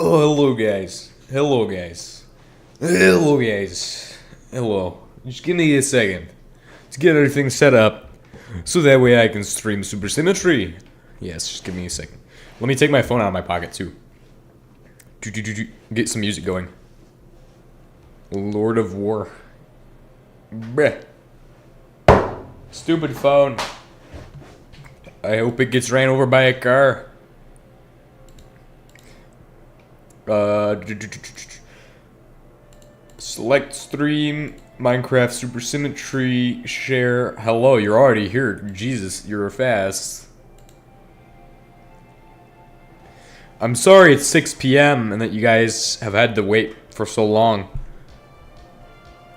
Oh, hello guys. Hello guys. Hello guys. Hello. Just give me a second to get everything set up so that way I can stream Supersymmetry. Yes, just give me a second. Let me take my phone out of my pocket too. Get some music going. Lord of War. Bleh. Stupid phone. I hope it gets ran over by a car. Select stream, Minecraft Supersymmetry, share. Hello, you're already here. Jesus, you're fast. I'm sorry it's 6 p.m. and that you guys have had to wait for so long.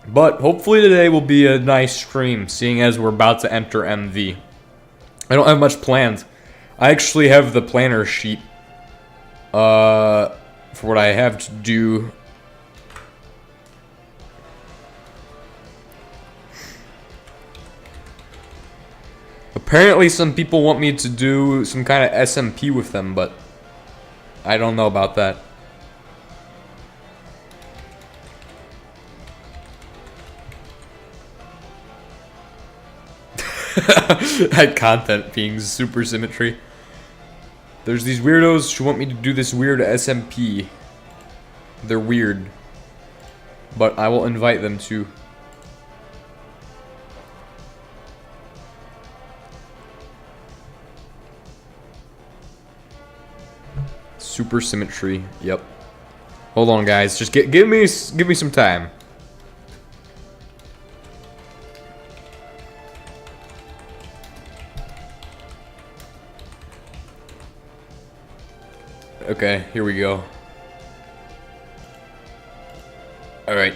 But hopefully today will be a nice stream, seeing as we're about to enter MV. I don't have much planned. I actually have the planner sheet for what I have to do. Apparently some people want me to do some kind of SMP with them, but I don't know about that. That content being Supersymmetry. There's these weirdos who want me to do this weird SMP. They're weird. But I will invite them to. Supersymmetry. Yep. Hold on, guys. Just give me some time. Okay, here we go. Alright.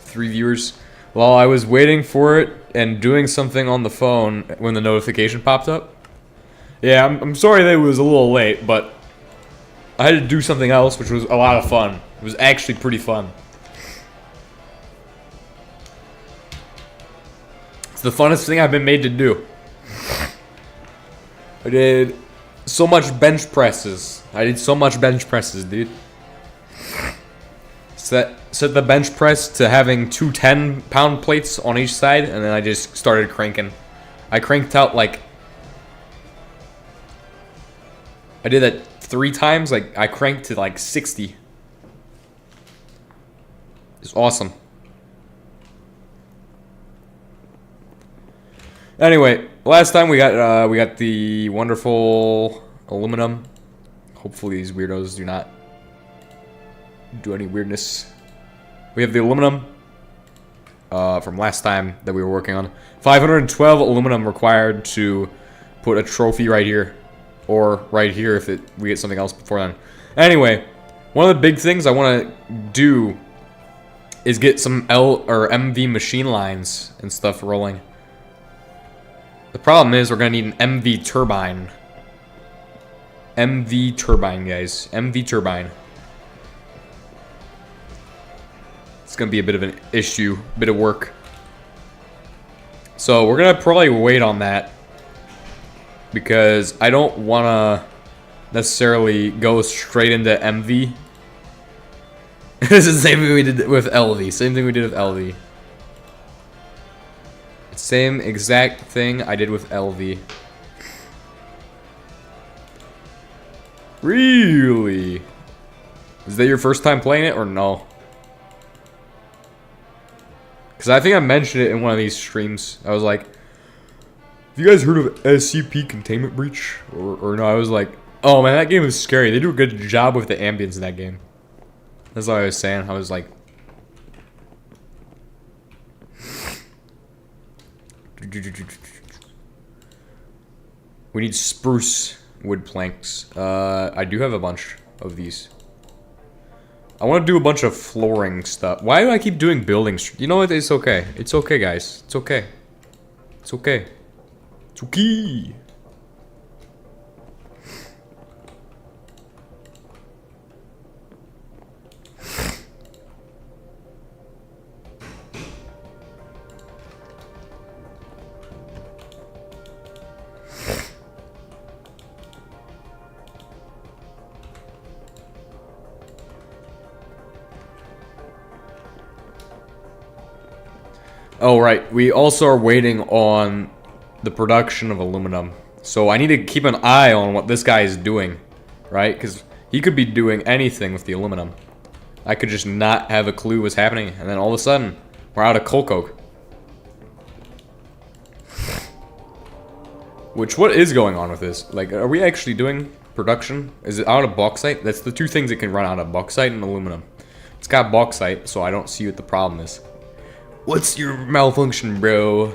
3 viewers. While I was waiting for it and doing something on the phone when the notification popped up. Yeah, I'm sorry that it was a little late, but I had to do something else, which was a lot of fun. It was actually pretty fun. It's the funnest thing I've been made to do. I did so much bench presses. I did so much bench presses, dude. Set the bench press to having two 10-pound plates on each side, and then I just started cranking. I cranked out like... I did that 3 times. Like, I cranked to like 60. It's awesome. Anyway, last time we got the wonderful aluminum. Hopefully these weirdos do not do any weirdness. We have the aluminum from last time that we were working on. 512 aluminum required to put a trophy right here, or right here if we get something else before then. Anyway, one of the big things I want to do is get some L or MV machine lines and stuff rolling. The problem is we're going to need an MV turbine. MV turbine, guys. MV turbine. It's going to be a bit of an issue. A bit of work. So we're going to probably wait on that. Because I don't want to necessarily go straight into MV. This is the same thing we did with LV. Same thing we did with LV. Same exact thing I did with LV. Really? Is that your first time playing it or no? Because I think I mentioned it in one of these streams. I was like, have you guys heard of SCP Containment Breach? Or no, I was like, oh man, that game is scary. They do a good job with the ambience in that game. That's what I was saying. I was like, we need spruce wood planks. I do have a bunch of these. I want to do a bunch of flooring stuff. Why do I keep doing buildings? You know what? It's okay. It's okay, guys. It's okay. It's okay. It's okay. Oh, right. We also are waiting on the production of aluminum. So I need to keep an eye on what this guy is doing, right? Because he could be doing anything with the aluminum. I could just not have a clue what's happening, and then all of a sudden, we're out of coke. Which, what is going on with this? Like, are we actually doing production? Is it out of bauxite? That's the two things it can run out of, bauxite and aluminum. It's got bauxite, so I don't see what the problem is. What's your malfunction, bro?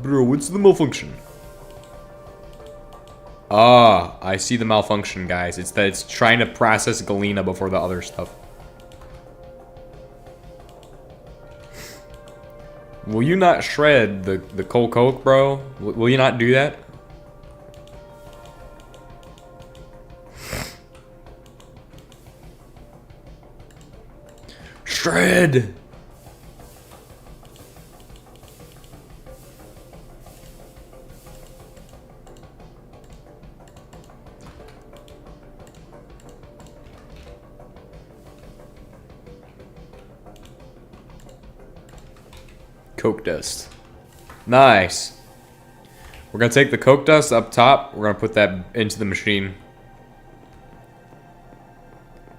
Bro, what's the malfunction? Ah, I see the malfunction, guys. It's that it's trying to process galena before the other stuff. Will you not shred the coke, bro? Will you not do that? Shred! Coke dust. Nice. We're gonna take the coke dust up top. We're gonna put that into the machine.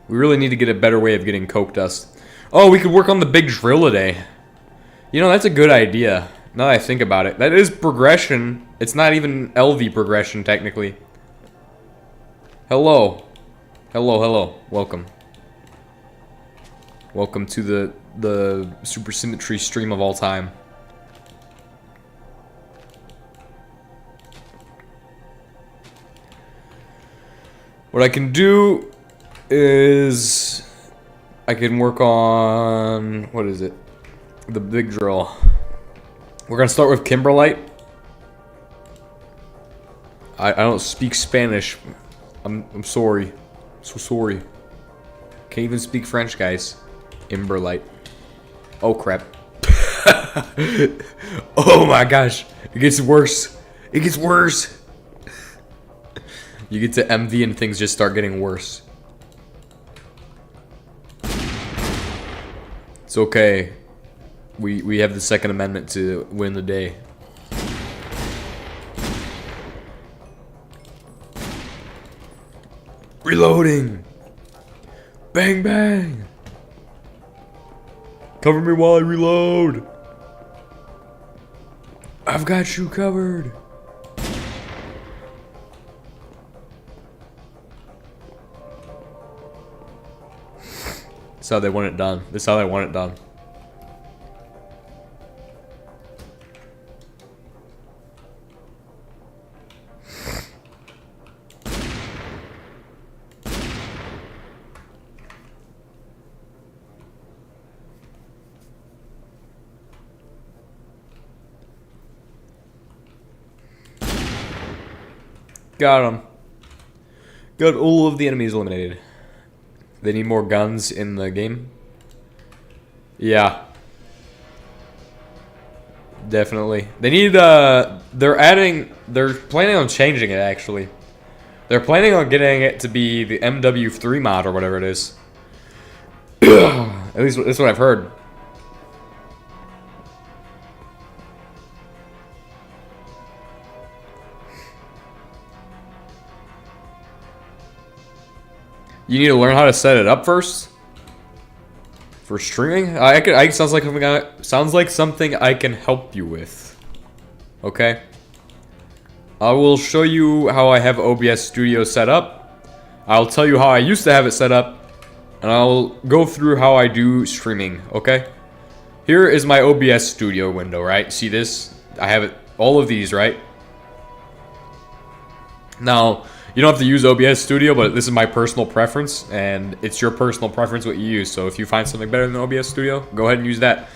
We really need to get a better way of getting coke dust. Oh, we could work on the big drill today. You know, that's a good idea. Now that I think about it. That is progression. It's not even LV progression, technically. Hello. Hello. Welcome. Welcome to the Supersymmetry stream of all time. What I can do is I can work on, what is it? The big drill. We're gonna start with kimberlite. I don't speak Spanish. I'm sorry. So sorry. Can't even speak French, guys. Kimberlite. Oh crap. Oh my gosh. It gets worse. It gets worse. You get to MV and things just start getting worse. It's okay. We have the Second Amendment to win the day. Reloading. Bang bang. Cover me while I reload. I've got you covered. That's how they want it done. That's how they want it done. Got him. Got all of the enemies eliminated. They need more guns in the game. Yeah. Definitely. They need, they're planning on changing it, actually. They're planning on getting it to be the MW3 mod or whatever it is. At least that's what I've heard. You need to learn how to set it up first for streaming. Sounds like something I can help you with. Okay. I will show you how I have OBS Studio set up. I'll tell you how I used to have it set up, and I'll go through how I do streaming. Okay. Here is my OBS Studio window. Right. See this? I have it. All of these. Right. Now. You don't have to use OBS Studio, but this is my personal preference, and it's your personal preference what you use. So if you find something better than OBS Studio, go ahead and use that.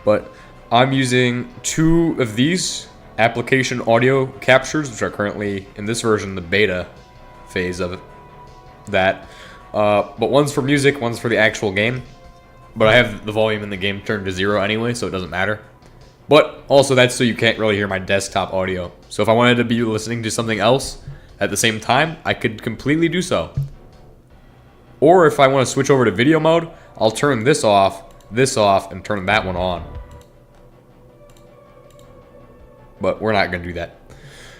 But I'm using 2 of these application audio captures, which are currently, in this version, the beta phase of that. But one's for music, one's for the actual game. But I have the volume in the game turned to 0 anyway, so it doesn't matter. But also that's so you can't really hear my desktop audio. So if I wanted to be listening to something else at the same time, I could completely do so. Or if I want to switch over to video mode, I'll turn this off, and turn that one on. But we're not going to do that.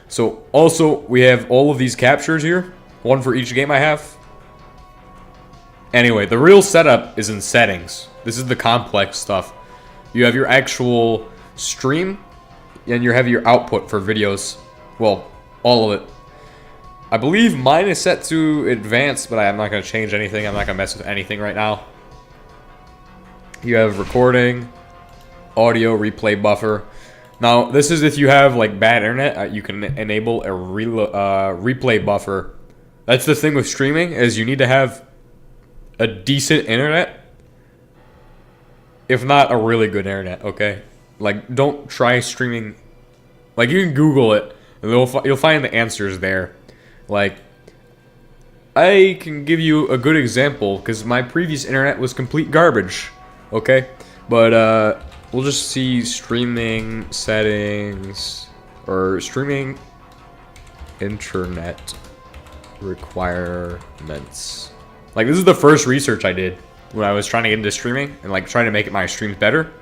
So also, we have all of these captures here. One for each game I have. Anyway, the real setup is in settings. This is the complex stuff. You have your actual stream, and you have your output for videos. Well, all of it. I believe mine is set to advanced, but I'm not going to change anything. I'm not going to mess with anything right now. You have recording, audio, replay buffer. Now, this is if you have like bad internet, you can enable a replay buffer. That's the thing with streaming, is you need to have a decent internet, if not a really good internet, okay? Like, don't try streaming. Like, you can Google it, and you'll find the answers there. Like, I can give you a good example, because my previous internet was complete garbage, okay? But, we'll just see streaming settings, or streaming internet requirements. Like, this is the first research I did when I was trying to get into streaming and like trying to make my streams better.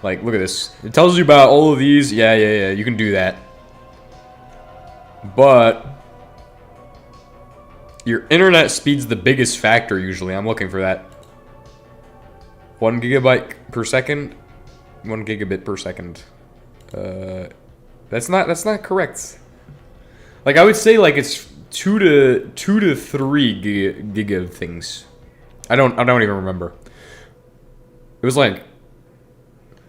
Like, look at this. It tells you about all of these. Yeah, you can do that. But your internet speed's the biggest factor usually. I'm looking for that. 1 gigabyte per second. 1 gigabit per second. That's not correct. Like, I would say like it's 2 to 3 giga things. I don't even remember. It was like,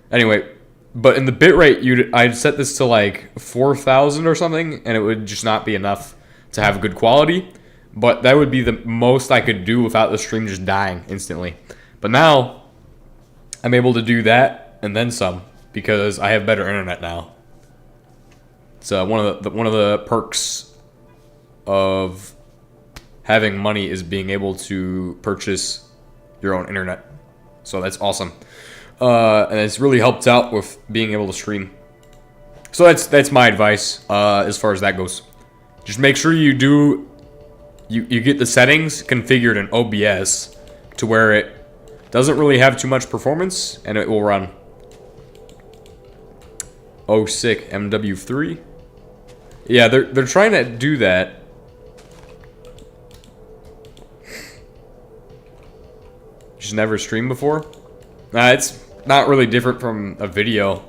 anyway, but in the bitrate, I'd set this to like 4,000 or something, and it would just not be enough to have good quality. But that would be the most I could do without the stream just dying instantly. But now I'm able to do that and then some because I have better internet now. So one of the perks of having money is being able to purchase your own internet. So that's awesome. And it's really helped out with being able to stream. So that's my advice as far as that goes. Just make sure you get the settings configured in OBS to where it doesn't really have too much performance and it will run. Oh, sick. MW3. Yeah, they're trying to do that. Just never streamed before. It's not really different from a video,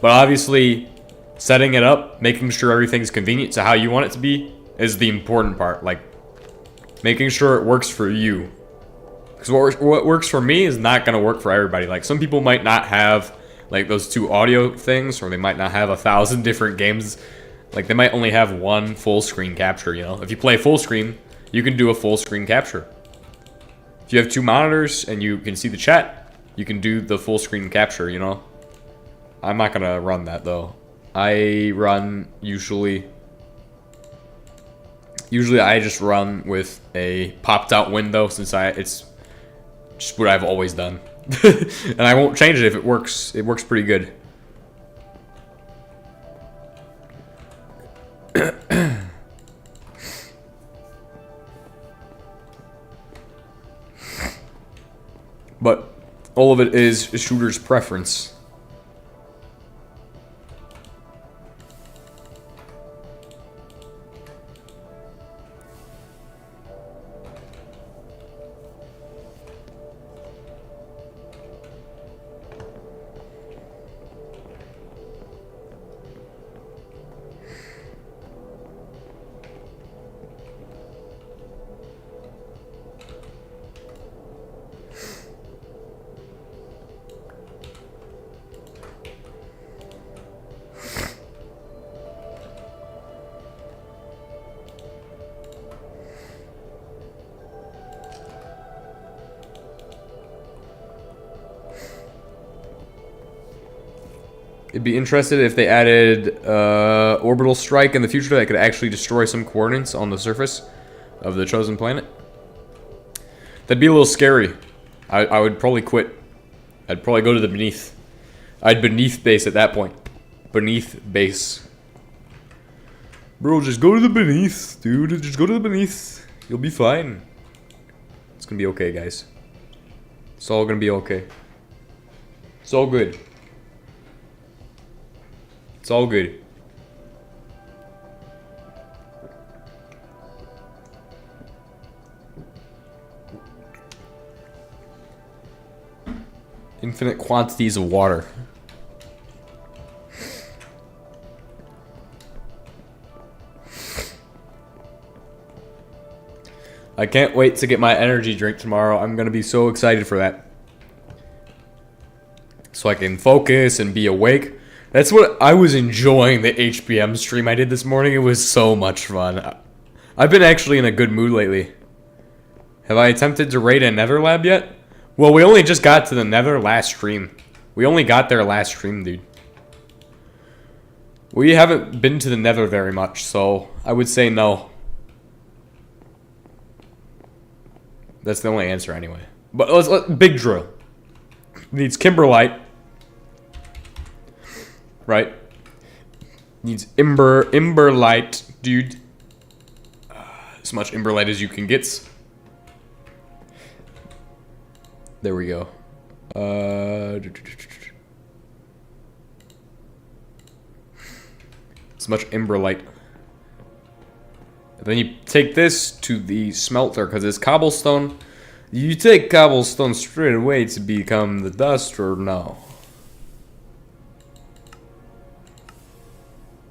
but obviously setting it up, making sure everything's convenient to how you want it to be is the important part. Like making sure it works for you, because what works for me is not going to work for everybody. Like some people might not have like those 2 audio things, or they might not have 1,000 different games. Like they might only have 1 full screen capture, you know. If you play full screen, you can do a full screen capture. If you have 2 monitors and you can see the chat, you can do the full screen capture, you know. I'm not gonna run that though. I run usually I just run with a popped out window, since it's just what I've always done. And I won't change it if it works. It works pretty good. But all of it is a shooter's preference. It'd be interested if they added orbital strike in the future that could actually destroy some coordinates on the surface of the chosen planet. That'd be a little scary. I would probably quit. I'd probably go to the beneath. I'd beneath base at that point. Beneath base. Bro, just go to the beneath, dude. Just go to the beneath. You'll be fine. gonna be okay, guys. It's all gonna be okay. It's all good. It's all good. Infinite quantities of water. I can't wait to get my energy drink tomorrow. I'm gonna be so excited for that. So I can focus and be awake. That's what I was enjoying the HBM stream I did this morning. It was so much fun. I've been actually in a good mood lately. Have I attempted to raid a nether lab yet? Well, we only just got to the nether last stream. We only got there last stream, dude. We haven't been to the nether very much, so I would say no. That's the only answer anyway. But let's big drill. Needs kimberlite. Right? Needs imberlite, dude. As much imberlite as you can get. There we go. As much imberlite. And then you take this to the smelter, because it's cobblestone. You take cobblestone straight away to become the dust, or no?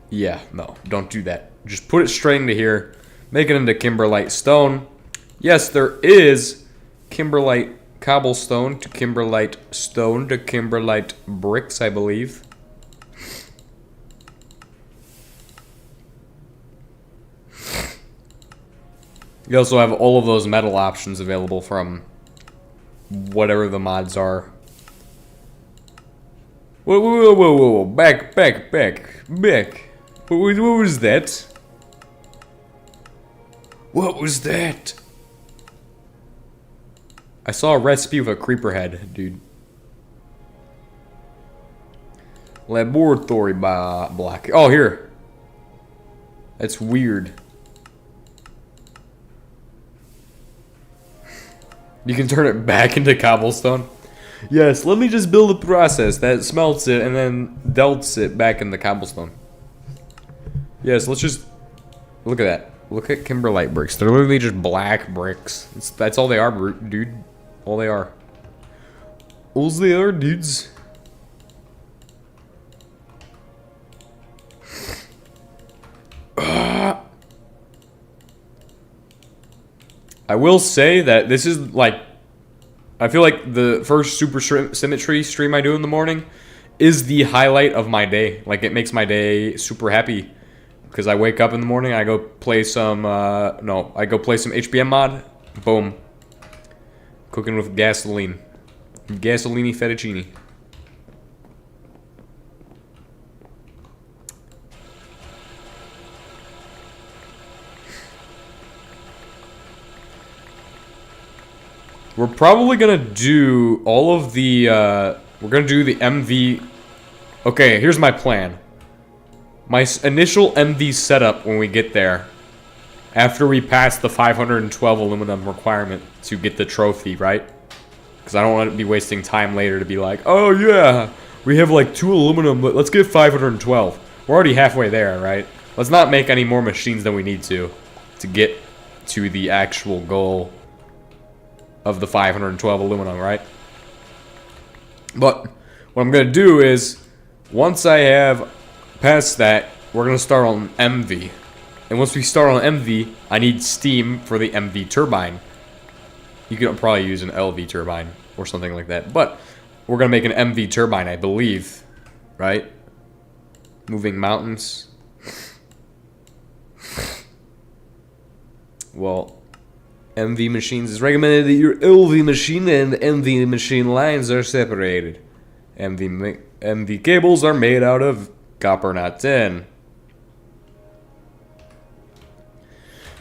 Yeah, no, don't do that. Just put it straight into here. Make it into kimberlite stone. Yes, there is kimberlite cobblestone to kimberlite stone to kimberlite bricks, I believe. You also have all of those metal options available from whatever the mods are. Whoa, whoa, whoa, whoa, whoa. Back. What was that? What was that? I saw a recipe with a creeper head, dude. Laboratory block. Oh, here. That's weird. You can turn it back into cobblestone. Yes, let me just build a process that smelts it and then delts it back into cobblestone. Yes, let's just look at that. Look at kimberlite bricks. They're literally just black bricks. That's all they are, dude. All they are. All they are, dudes. I will say that this is like, I feel like the first Supersymmetry stream I do in the morning is the highlight of my day. Like, it makes my day super happy. Because I wake up in the morning, I go play some, I go play some HBM mod. Boom. Cooking with gasoline. Gasolini fettuccine. We're probably gonna do all of the, we're gonna do the MV. Okay, here's my plan. My initial MV setup when we get there, after we pass the 512 aluminum requirement to get the trophy, right? Because I don't want to be wasting time later to be like, oh yeah, we have like 2 aluminum, but let's get 512. We're already halfway there, right? Let's not make any more machines than we need to get to the actual goal of the 512 aluminum, right? But what I'm gonna do is, once I have passed that, we're gonna start on MV. And once we start on MV, I need steam for the MV turbine. You could probably use an LV turbine or something like that. But we're gonna make an MV turbine, I believe. Right? Moving mountains. Well, MV machines is recommended that your LV machine and MV machine lines are separated. MV cables are made out of copper, not tin.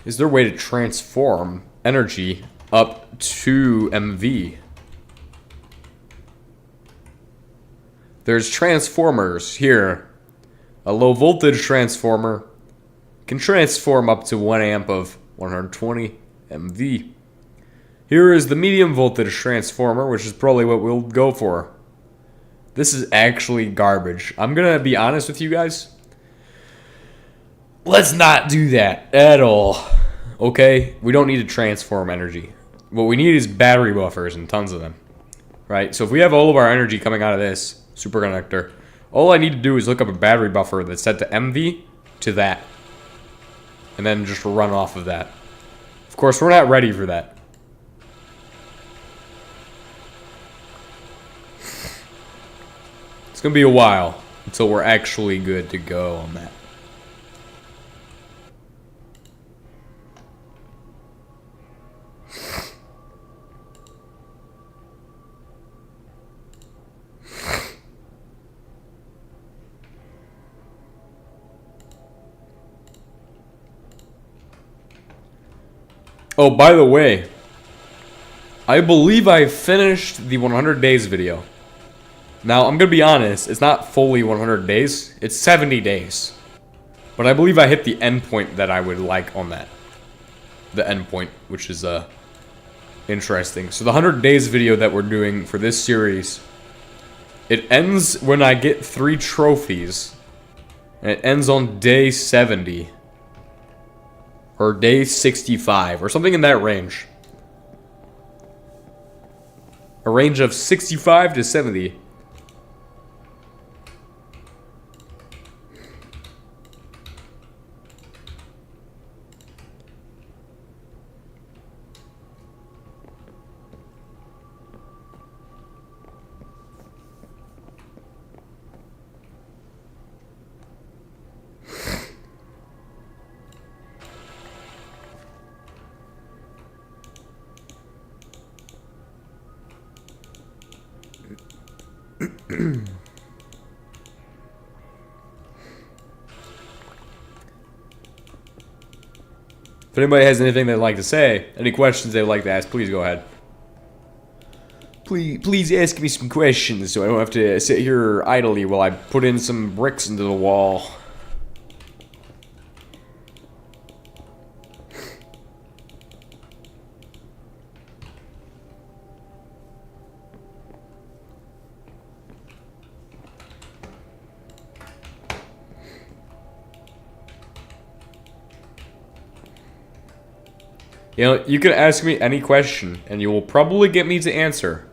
Is there a way to transform energy up to MV? There's transformers here. A low voltage transformer can transform up to 1 amp of 120 MV. Here is the medium voltage transformer, which is probably what we'll go for. This is actually garbage. I'm gonna be honest with you guys. Let's not do that at all. Okay? We don't need to transform energy. What we need is battery buffers and tons of them. Right? So if we have all of our energy coming out of this superconductor, all I need to do is look up a battery buffer that's set to MV to that. And then just run off of that. Of course, we're not ready for that. It's gonna be a while until we're actually good to go on that. Oh, by the way, I believe I finished the 100 days video. Now, I'm going to be honest, it's not fully 100 days, it's 70 days. But I believe I hit the endpoint that I would like on that. The endpoint, which is interesting. So the 100 days video that we're doing for this series, it ends when I get 3 trophies. And it ends on day 70. Or day 65, or something in that range. A range of 65 to 70. If anybody has anything they'd like to say, any questions they'd like to ask, please go ahead. Please ask me some questions so I don't have to sit here idly while I put in some bricks into the wall. You know, you can ask me any question, and you will probably get me to answer.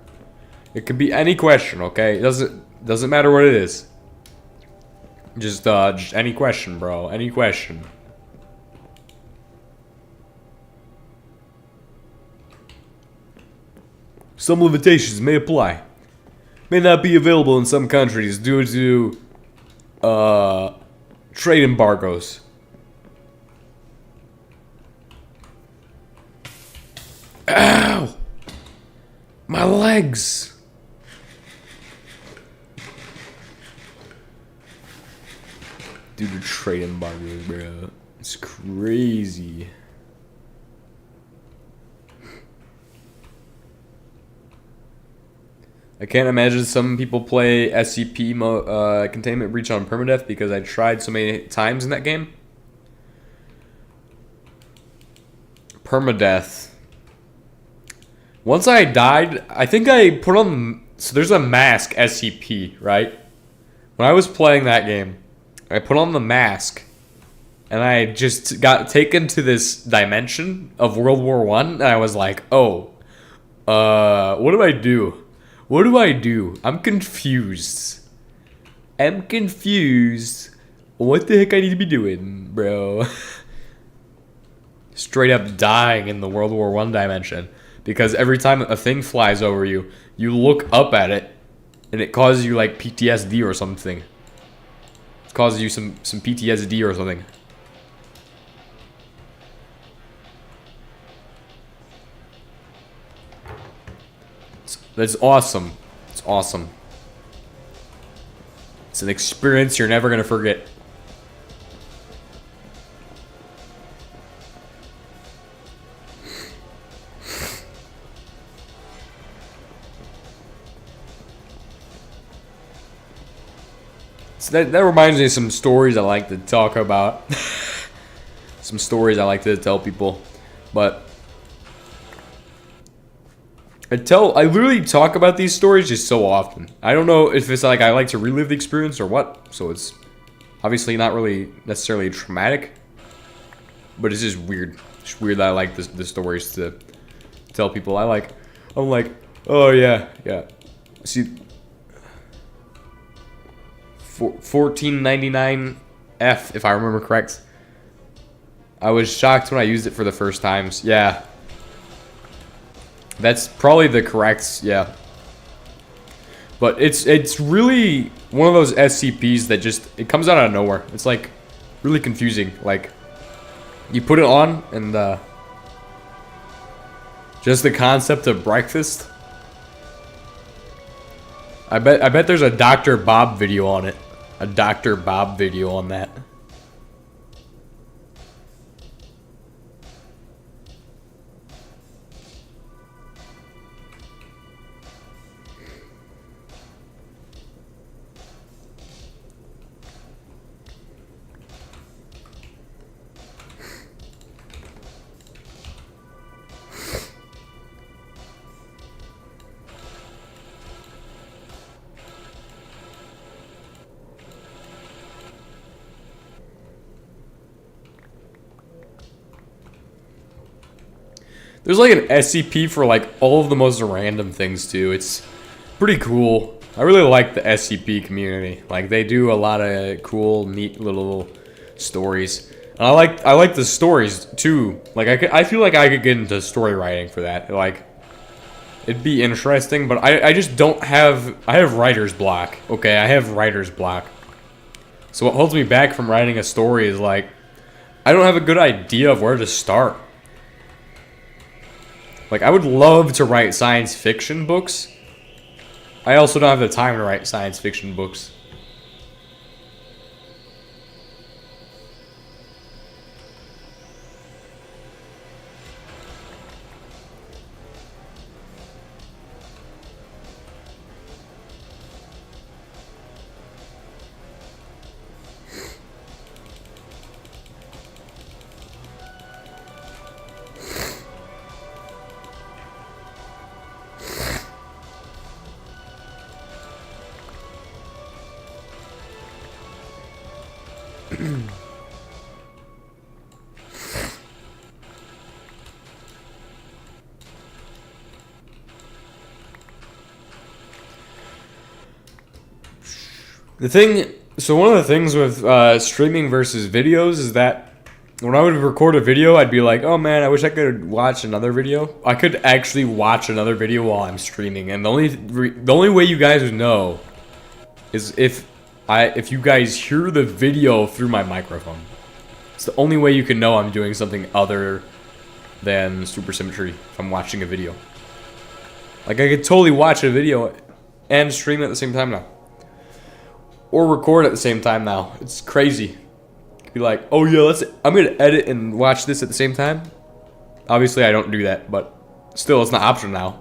It could be any question, okay? It doesn't matter what it is. Just any question, bro. Any question. Some limitations may apply. May not be available in some countries due to trade embargoes. Ow! My legs! Due to trade embargo, bro. It's crazy. I can't imagine some people play SCP Containment Breach on permadeath because I tried so many times in that game. Permadeath. Once I died, I think I put on... So there's a mask SCP, right? When I was playing that game, I put on the mask, and I just got taken to this dimension of World War I, and I was like, oh, what do I do? What do I do? I'm confused. I'm confused. What the heck I need to be doing, bro? Straight up dying in the World War I dimension. Because every time a thing flies over you, you look up at it, and it causes you like PTSD or something. It causes you some PTSD or something. That's awesome. It's awesome. It's an experience you're never gonna forget. So that reminds me of some stories I like to talk about. Some stories I like to tell people. But I literally talk about these stories just so often. I don't know if it's like I like to relive the experience or what. So it's obviously not really necessarily traumatic, but it's just weird. It's weird that I like the stories to tell people. I'm like, oh yeah. See, 1499 F, if I remember correct. I was shocked when I used it for the first times. Yeah. That's probably the correct, yeah. But it's really one of those SCPs that just, it comes out of nowhere. It's like really confusing. Like, you put it on and just the concept of breakfast. I bet there's a Dr. Bob video on it. A Dr. Bob video on that. There's like an SCP for like all of the most random things too. It's pretty cool. I really like the SCP community. Like they do a lot of cool, neat little stories. And I like the stories too. Like I feel like I could get into story writing for that. Like it'd be interesting, but I just don't have. I have writer's block. Okay, I have writer's block. So what holds me back from writing a story is like I don't have a good idea of where to start. Like, I would love to write science fiction books. I also don't have the time to write science fiction books. So one of the things with streaming versus videos is that when I would record a video, I'd be like, oh man, I wish I could watch another video. I could actually watch another video while I'm streaming, and the only way you guys would know is if you guys hear the video through my microphone. It's the only way you can know I'm doing something other than Supersymmetry if I'm watching a video. Like I could totally watch a video and stream at the same time now. Or record at the same time now. It's crazy. Be like, oh yeah, I'm gonna edit and watch this at the same time. Obviously I don't do that, but still it's not optional now.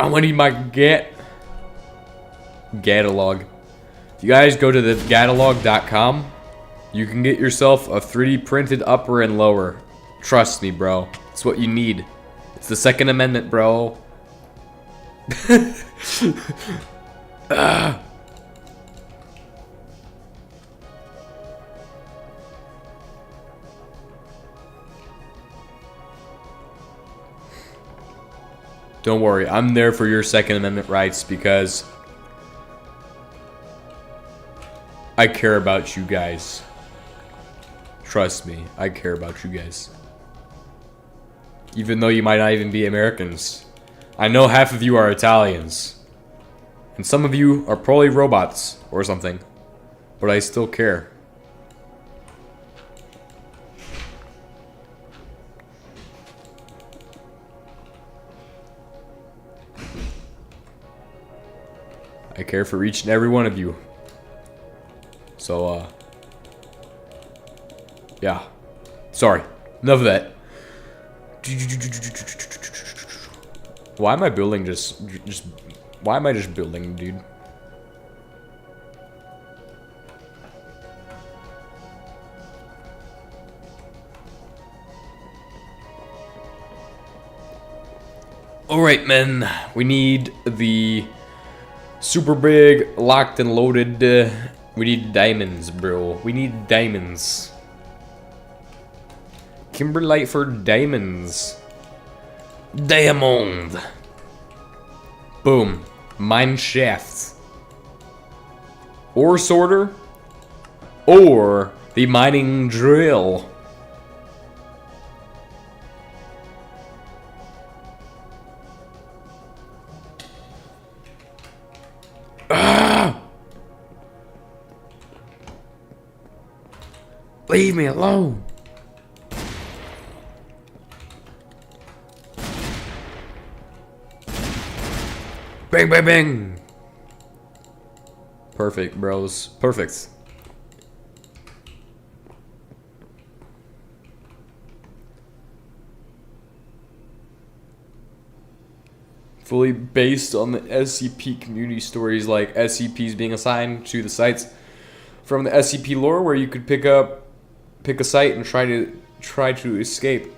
I'm gonna need my catalog. If you guys go to the catalog.com, you can get yourself a 3D printed upper and lower. Trust me, bro. It's what you need. It's the Second Amendment, bro. Don't worry, I'm there for your Second Amendment rights because I care about you guys. Trust me, I care about you guys. Even though you might not even be Americans. I know half of you are Italians. And some of you are probably robots or something. But I still care. I care for each and every one of you. So, yeah. Sorry. Enough of that. Why am I building why am I just building, dude? Alright, men. We need the super big, locked and loaded. We need diamonds, bro. We need diamonds. Kimberlite for diamonds. Diamond. Boom. Mine shaft. Ore sorter. Or the mining drill. Ah! Leave me alone. Bang, bang, bang. Perfect, bros. Perfect. Fully based on the SCP community stories, like SCPs being assigned to the sites from the SCP lore, where you could pick a site and try to escape.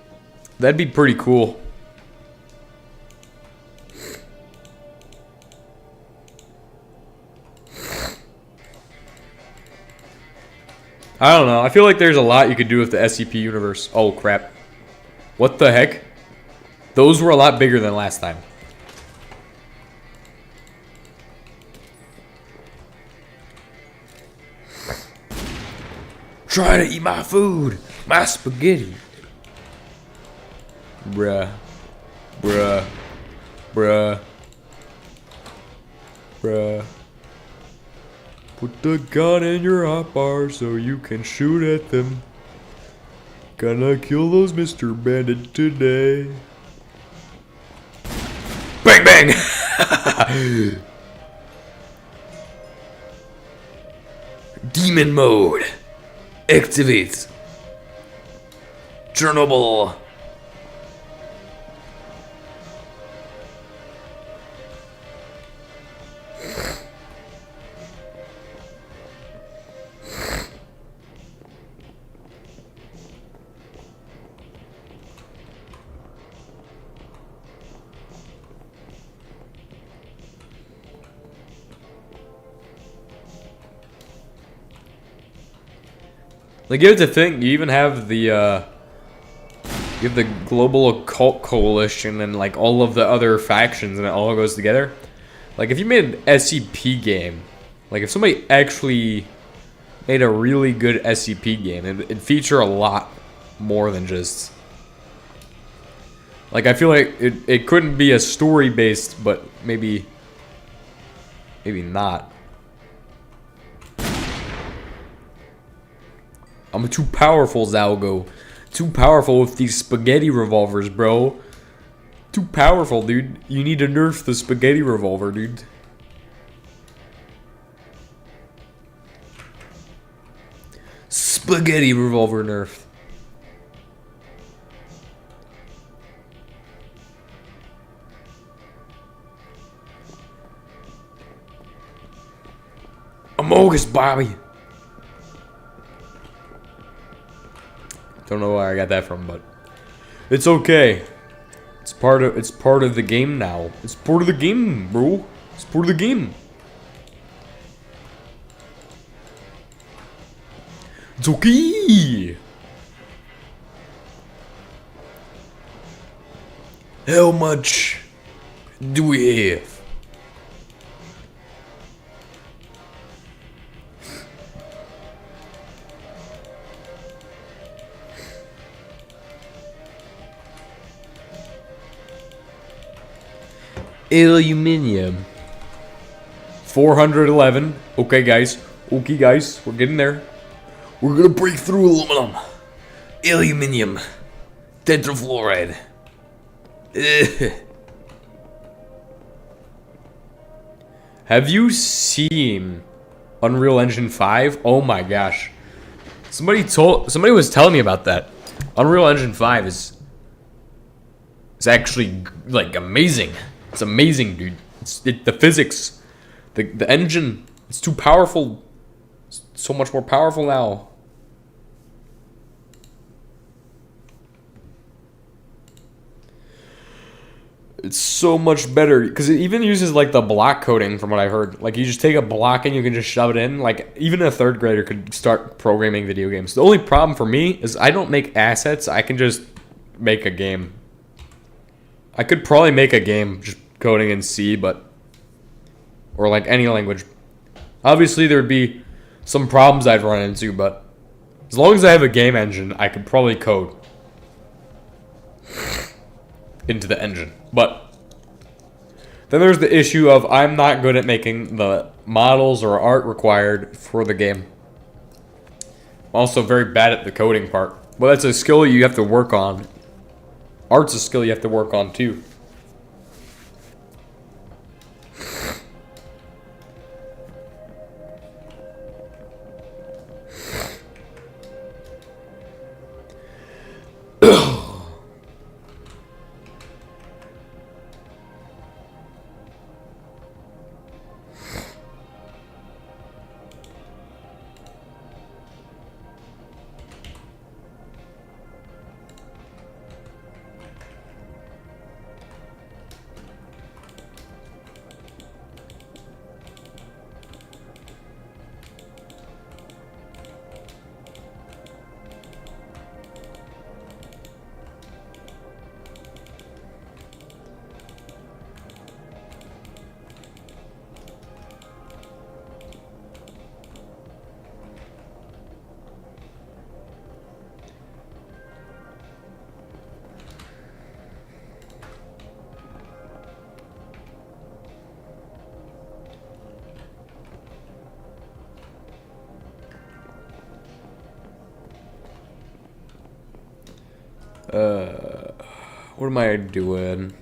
That'd be pretty cool. I don't know. I feel like there's a lot you could do with the SCP universe. Oh crap! What the heck? Those were a lot bigger than last time. Try to eat my food, my spaghetti. Bruh. Bruh. Bruh. Bruh. Put the gun in your hotbar so you can shoot at them. Gonna kill those Mr. Bandit today. Bang bang! Demon mode. Activate. Chernobyl. Like, you have to think, you even have the Global Occult Coalition and, like, all of the other factions, and it all goes together. Like, if you made an SCP game, like, if somebody actually made a really good SCP game, it'd feature a lot more than just... Like, I feel like it couldn't be a story-based, but maybe not. I'm too powerful, Zalgo. Too powerful with these spaghetti revolvers, bro. Too powerful, dude. You need to nerf the spaghetti revolver, dude. Spaghetti revolver nerf. Amogus, Bobby. Don't know where I got that from, but it's okay. It's part of the game now. It's part of the game, bro. It's part of the game. It's okay. How much do we have? Aluminium. 411. Okay, guys. Okay, guys. We're getting there. We're gonna break through aluminum. Aluminium. Tetrafluoride. Have you seen Unreal Engine 5? Oh my gosh. Somebody was telling me about that. Unreal Engine 5 is actually like amazing. It's amazing, dude. The physics, the engine, it's too powerful. It's so much more powerful now. It's so much better because it even uses like the block coding from what I heard. Like you just take a block and you can just shove it in. Like even a third grader could start programming video games. The only problem for me is I don't make assets. I can just make a game. I could probably make a game just coding in C, but or like any language. Obviously there would be some problems I'd run into, but as long as I have a game engine, I could probably code into the engine. But then there's the issue of I'm not good at making the models or art required for the game. I'm also very bad at the coding part. Well, that's a skill you have to work on. Art's a skill you have to work on too. What am I doing?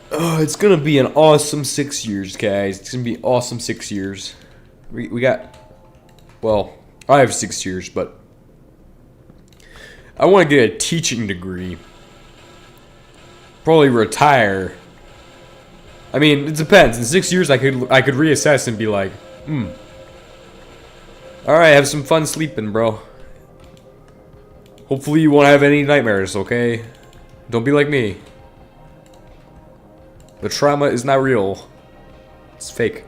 Oh, it's gonna be an awesome 6 years, guys. It's gonna be awesome 6 years. We got, well, I have 6 years, but I want to get a teaching degree. Probably retire. I mean, it depends. In 6 years, I could reassess and be like, all right, have some fun sleeping, bro. Hopefully you won't have any nightmares, okay? Don't be like me. The trauma is not real. It's fake.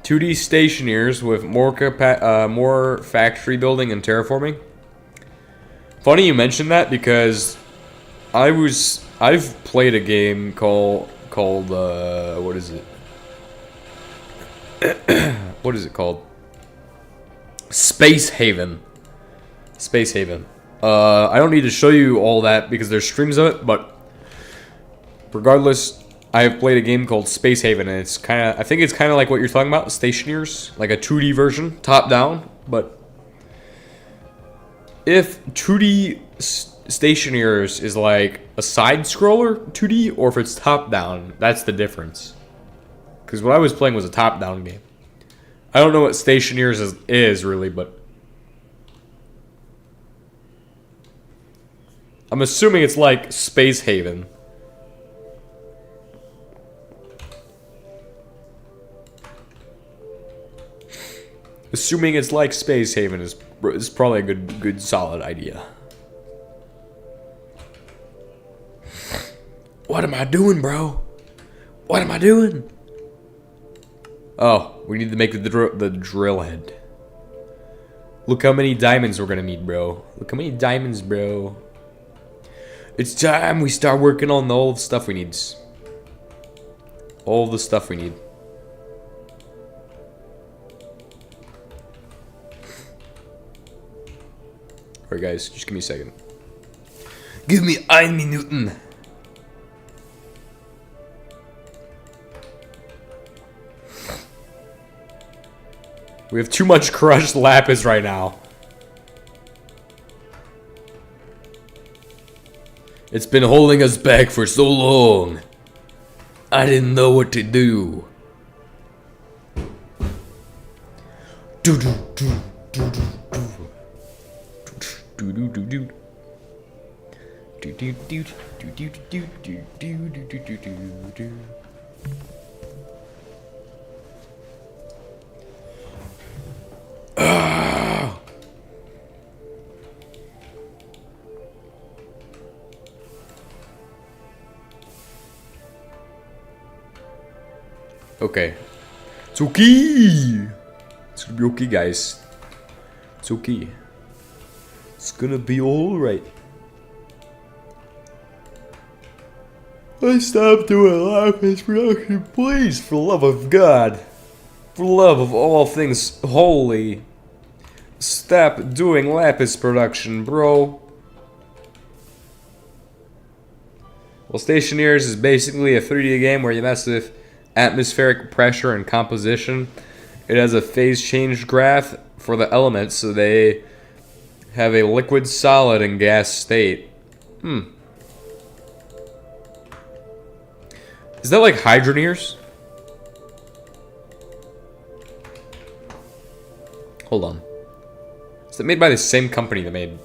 "2D stationers with more factory building and terraforming." Funny you mentioned that because I've played a game called what is it? What is it called? Space Haven. Space Haven. I don't need to show you all that because there's streams of it, but regardless, I have played a game called Space Haven, and it's I think it's kind of like what you're talking about, Stationers, like a 2D version, top down. But if 2D Stationers is like a side scroller 2D, or if it's top down, that's the difference. Because what I was playing was a top down game. I don't know what Stationers is really, but I'm assuming it's like Space Haven. Assuming it's like Space Haven is probably a good solid idea. What am I doing, bro? What am I doing? Oh, we need to make the drill head. Look how many diamonds we're gonna need, bro. Look how many diamonds, bro. It's time we start working on all the stuff we need. All the stuff we need. Alright, guys, just give me a second. Give me 1 minute. We have too much crushed lapis right now. It's been holding us back for so long. I didn't know what to do. Okay. It's okay. It's gonna be okay, guys. It's okay. It's gonna be alright. I stopped doing lapis production, please, for the love of God. For the love of all things holy. Stop doing lapis production, bro. Well, Stationeers is basically a 3D game where you mess with atmospheric pressure and composition. It has a phase change graph for the elements, so they have a liquid, solid, and gas state. Is that like Hydroneers? Hold on. Is that made by the same company that made...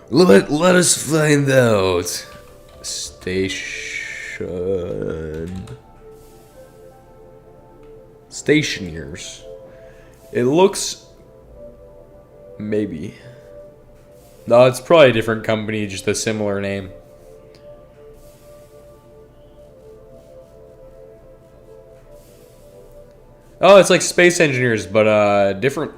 Let us find out. Stationeers. It looks... Maybe. No, it's probably a different company, just a similar name. Oh, it's like Space Engineers, but different.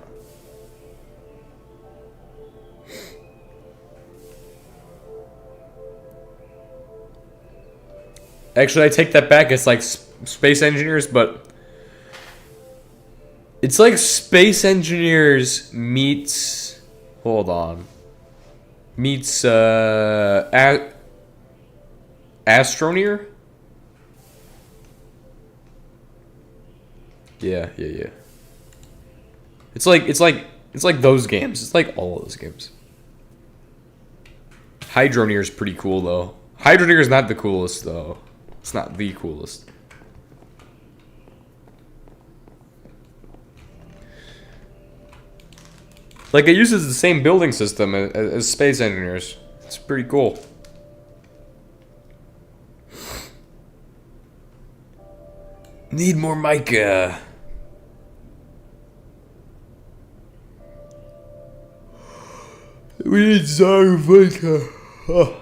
Actually, I take that back. It's like Space Engineers, but it's like Space Engineers meets... Hold on. Meets Astroneer? Yeah. It's like those games. It's like all of those games. Hydroneer is pretty cool though. Hydroneer is not the coolest though. It's not the coolest. Like it uses the same building system as Space Engineers. It's pretty cool. Need more mica. We need some mica. Oh.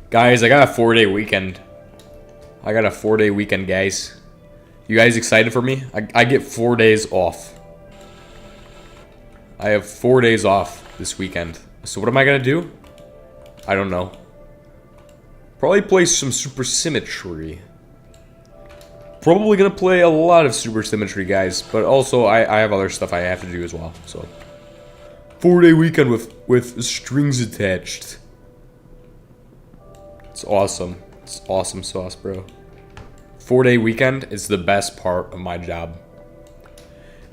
Guys, I got a 4-day weekend. I got a 4-day weekend, guys. You guys excited for me? I get 4 days off. I have 4 days off this weekend. So what am I gonna do? I don't know. Probably play some Supersymmetry. Probably gonna play a lot of Supersymmetry, guys. But also, I have other stuff I have to do as well. So 4-day weekend with strings attached. It's awesome. It's awesome sauce, bro. 4-day weekend is the best part of my job.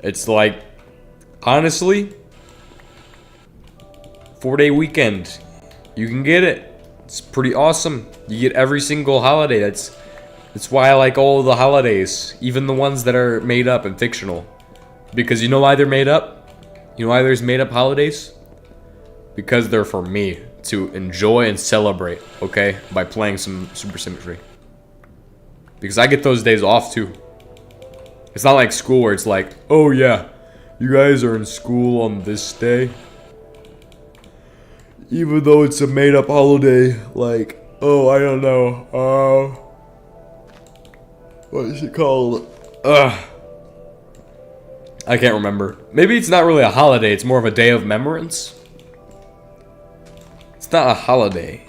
It's like, honestly, 4-day weekend. You can get it. It's pretty awesome. You get every single holiday. That's why I like all of the holidays. Even the ones that are made up and fictional. Because you know why they're made up? You know why there's made up holidays? Because they're for me to enjoy and celebrate, okay? By playing some Supersymmetry. Because I get those days off too. It's not like school where it's like, oh yeah, you guys are in school on this day. Even though it's a made up holiday, like, oh, I don't know, what is it called? I can't remember. Maybe it's not really a holiday, it's more of a day of remembrance. It's not a holiday.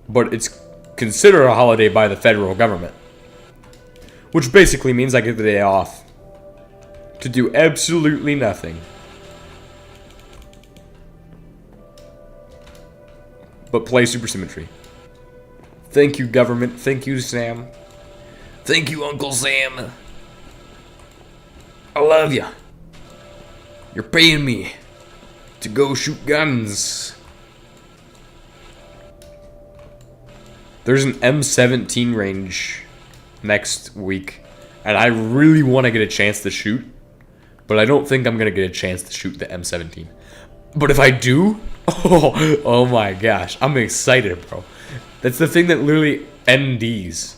But it's considered a holiday by the federal government. Which basically means I get the day off to do absolutely nothing. But play Supersymmetry. Thank you, government. Thank you, Sam. Thank you, Uncle Sam. I love you. You're paying me to go shoot guns. There's an M17 range next week and I really want to get a chance to shoot, but I don't think I'm gonna get a chance to shoot the M17. But if I do, oh my gosh, I'm excited, bro. That's the thing that literally NDs.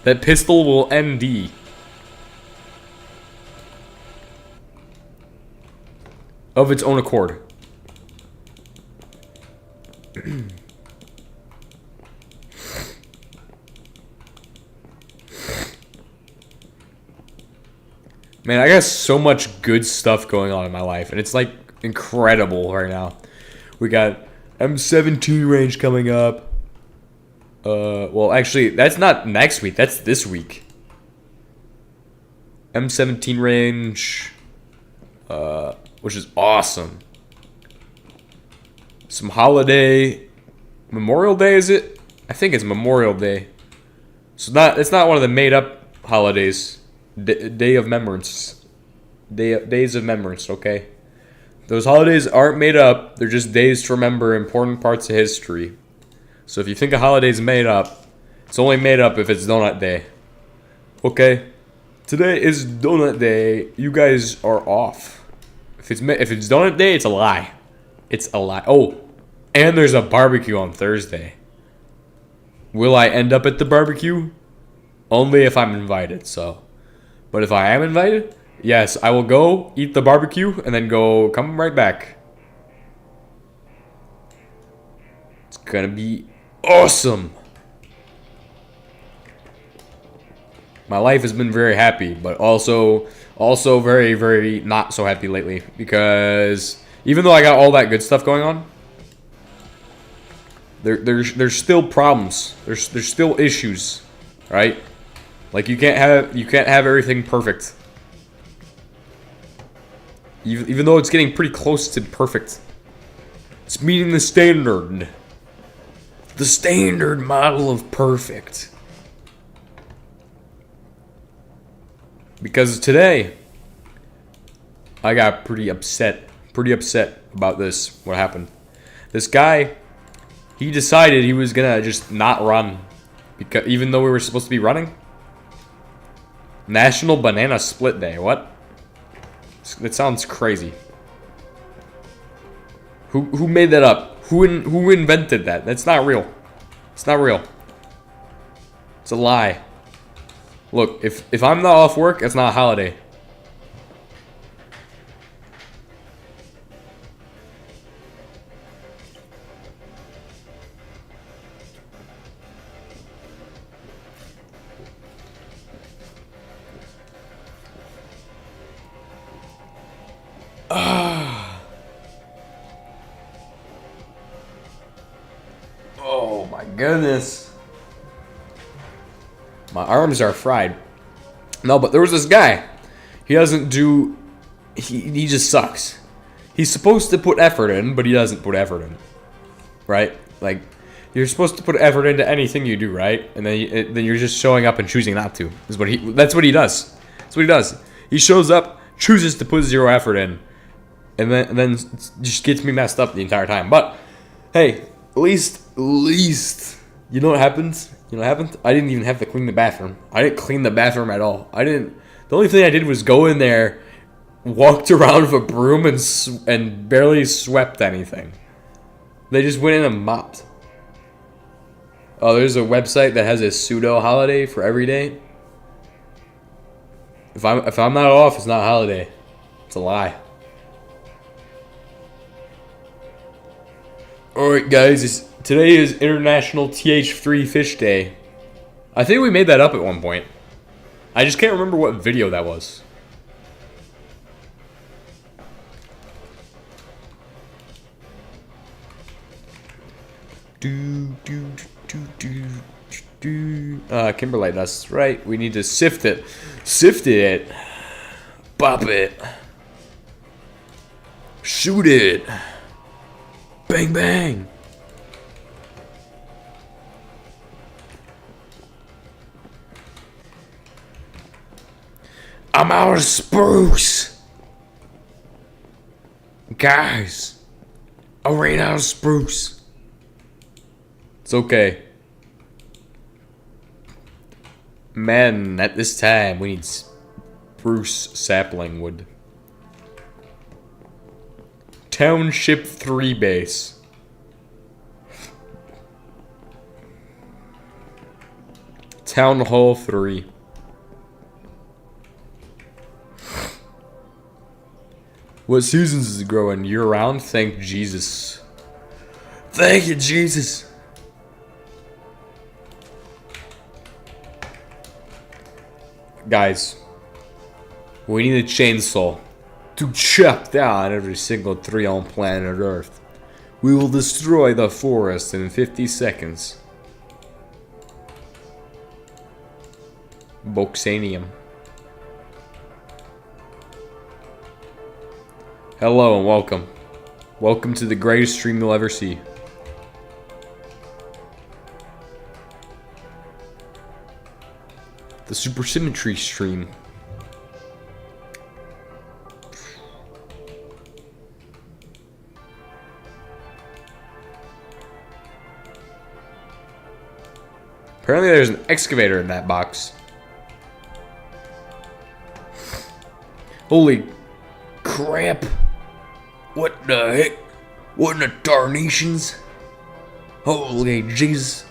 That pistol will ND. Of its own accord. Man, I got so much good stuff going on in my life, and it's like incredible right now. We got M17 range coming up. Well, actually, that's not next week. That's this week. M17 range, which is awesome. Some holiday, Memorial Day, is it? I think it's Memorial Day. So it's not one of the made up holidays. Day of Remembrance. Days of Remembrance, okay? Those holidays aren't made up. They're just days to remember important parts of history. So if you think a holiday's made up, it's only made up if it's Donut Day. Okay? Today is Donut Day. You guys are off. If it's Donut Day, it's a lie. It's a lie. Oh, and there's a barbecue on Thursday. Will I end up at the barbecue? Only if I'm invited, so. But if I am invited, yes, I will go eat the barbecue and then come right back. It's gonna be awesome. My life has been very happy, but also very, very not so happy lately, because even though I got all that good stuff going on, there's still problems. There's still issues, right? Like you can't have everything perfect. Even though it's getting pretty close to perfect. It's meeting the standard. The standard model of perfect. Because today, I got pretty upset about this, what happened. This guy, he decided he was gonna just not run, because even though we were supposed to be running. National Banana Split Day, what? That sounds crazy. Who made that up? Who invented that? That's not real. It's not real. It's a lie. Look, if I'm not off work, it's not a holiday. Oh my goodness. My arms are fried. No, but there was this guy. He doesn't do... He just sucks. He's supposed to put effort in, but he doesn't put effort in. Right? Like, you're supposed to put effort into anything you do, right? And then you're just showing up and choosing not to. That's what he does. That's what he does. He shows up, chooses to put zero effort in, and then just gets me messed up the entire time. But, hey, at least, you know what happens? You know what happened? I didn't even have to clean the bathroom. I didn't clean the bathroom at all. The only thing I did was go in there, walked around with a broom, and barely swept anything. They just went in and mopped. Oh, there's a website that has a pseudo holiday for every day. If I'm not off, it's not a holiday. It's a lie. Alright guys, today is International TH3 Fish Day. I think we made that up at one point. I just can't remember what video that was. Kimberlite dust, right? We need to sift it. Sift it. Bop it. Shoot it. Bang bang. I'm out of spruce. Guys, I ran out of spruce. It's okay. Man, at this time, we need Bruce Saplingwood. Township 3 base. Town Hall 3. What seasons is it growing? Year round? Thank Jesus. Thank you, Jesus. Guys, we need a chainsaw to chop down every single tree on planet Earth. We will destroy the forest in 50 seconds. Boxanium. Hello and welcome. Welcome to the greatest stream you'll ever see. The Supersymmetry stream. Apparently there's an excavator in that box. Holy crap. What the heck? What in the darnations? Holy Jesus.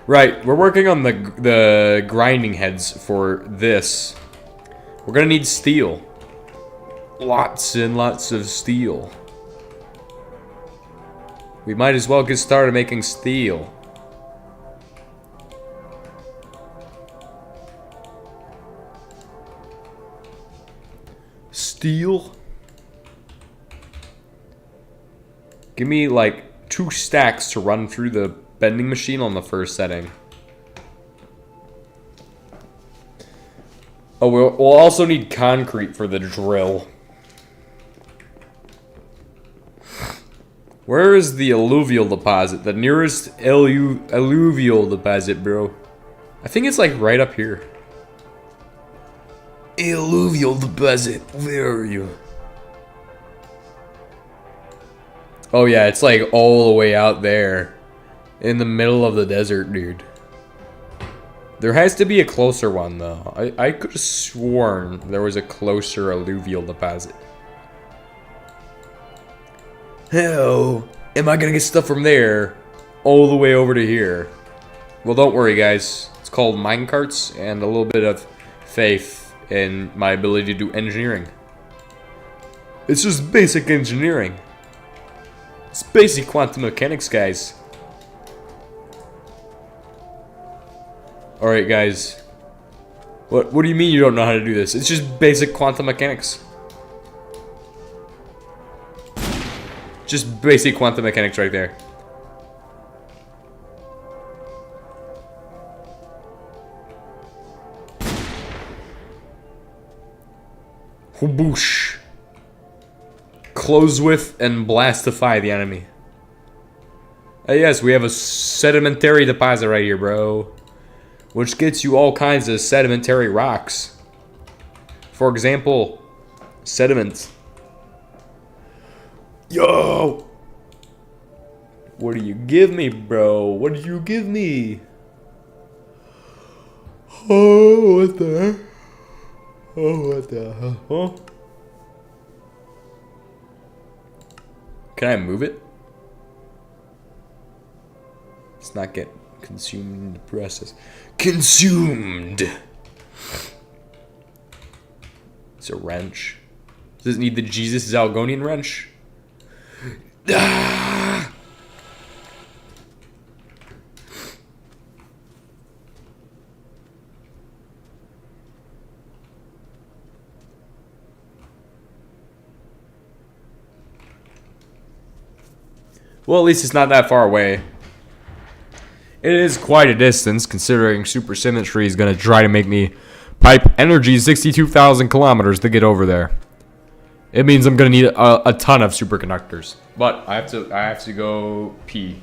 Right, we're working on the grinding heads for this. We're gonna need steel. Lots and lots of steel. We might as well get started making steel. Steel? Give me like 2 stacks to run through the bending machine on the first setting. Oh, we'll also need concrete for the drill. Where is the alluvial deposit? The nearest alluvial deposit, bro. I think it's like right up here. Alluvial deposit, where are you? Oh yeah, it's like all the way out there. In the middle of the desert, dude. There has to be a closer one, though. I could have sworn there was a closer alluvial deposit. How am I gonna get stuff from there all the way over to here? Well, don't worry, guys. It's called minecarts and a little bit of faith in my ability to do engineering. It's just basic engineering. It's basic quantum mechanics, guys. Alright, guys. What do you mean you don't know how to do this? It's just basic quantum mechanics. Just basic quantum mechanics right there. Whoosh. Close with and blastify the enemy. Yes, we have a sedimentary deposit right here, bro. Which gets you all kinds of sedimentary rocks. For example, sediment. Yo! What do you give me, bro? What do you give me? Oh, what the? Oh, what the? Huh? Can I move it? Let's not get consumed in the process. Consumed! It's a wrench. Does it need the Jesus Zalgonian wrench? Ah! Well, at least it's not that far away. It is quite a distance, considering Supersymmetry is going to try to make me pipe energy 62,000 kilometers to get over there. It means I'm going to need a ton of superconductors. But I have to go pee.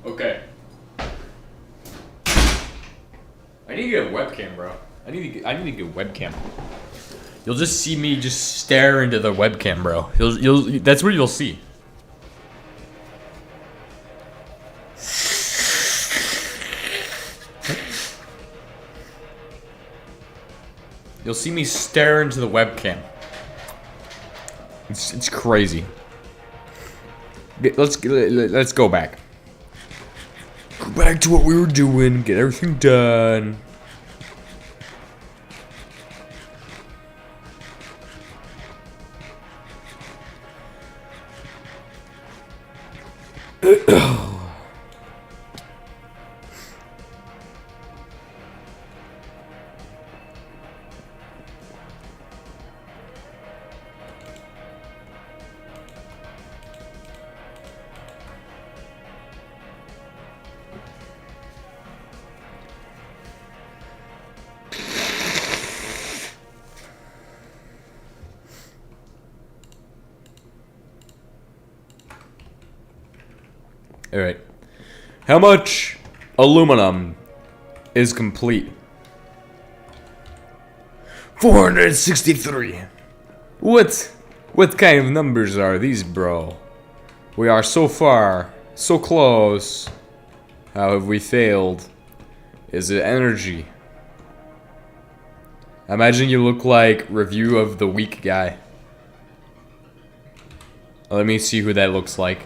Okay. I need to get a webcam, bro. I need to get a webcam. You'll just see me just stare into the webcam, bro. That's what you'll see. You'll see me stare into the webcam. It's crazy. Let's go back. Go back to what we were doing. Get everything done. Alright. How much aluminum is complete? 463. What kind of numbers are these, bro? We are so far, so close. How have we failed? Is it energy? Imagine you look like review of the week guy. Let me see who that looks like.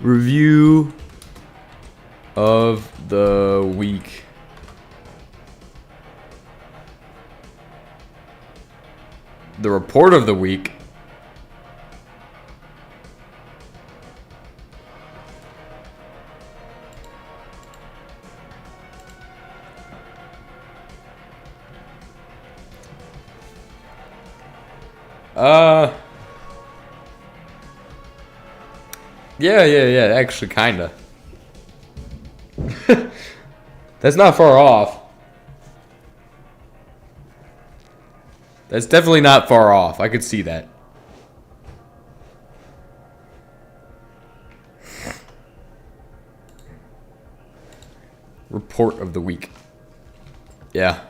Review of the week. The report of the week. Yeah, actually, kinda. That's not far off. That's definitely not far off. I could see that. Report of the week. Yeah.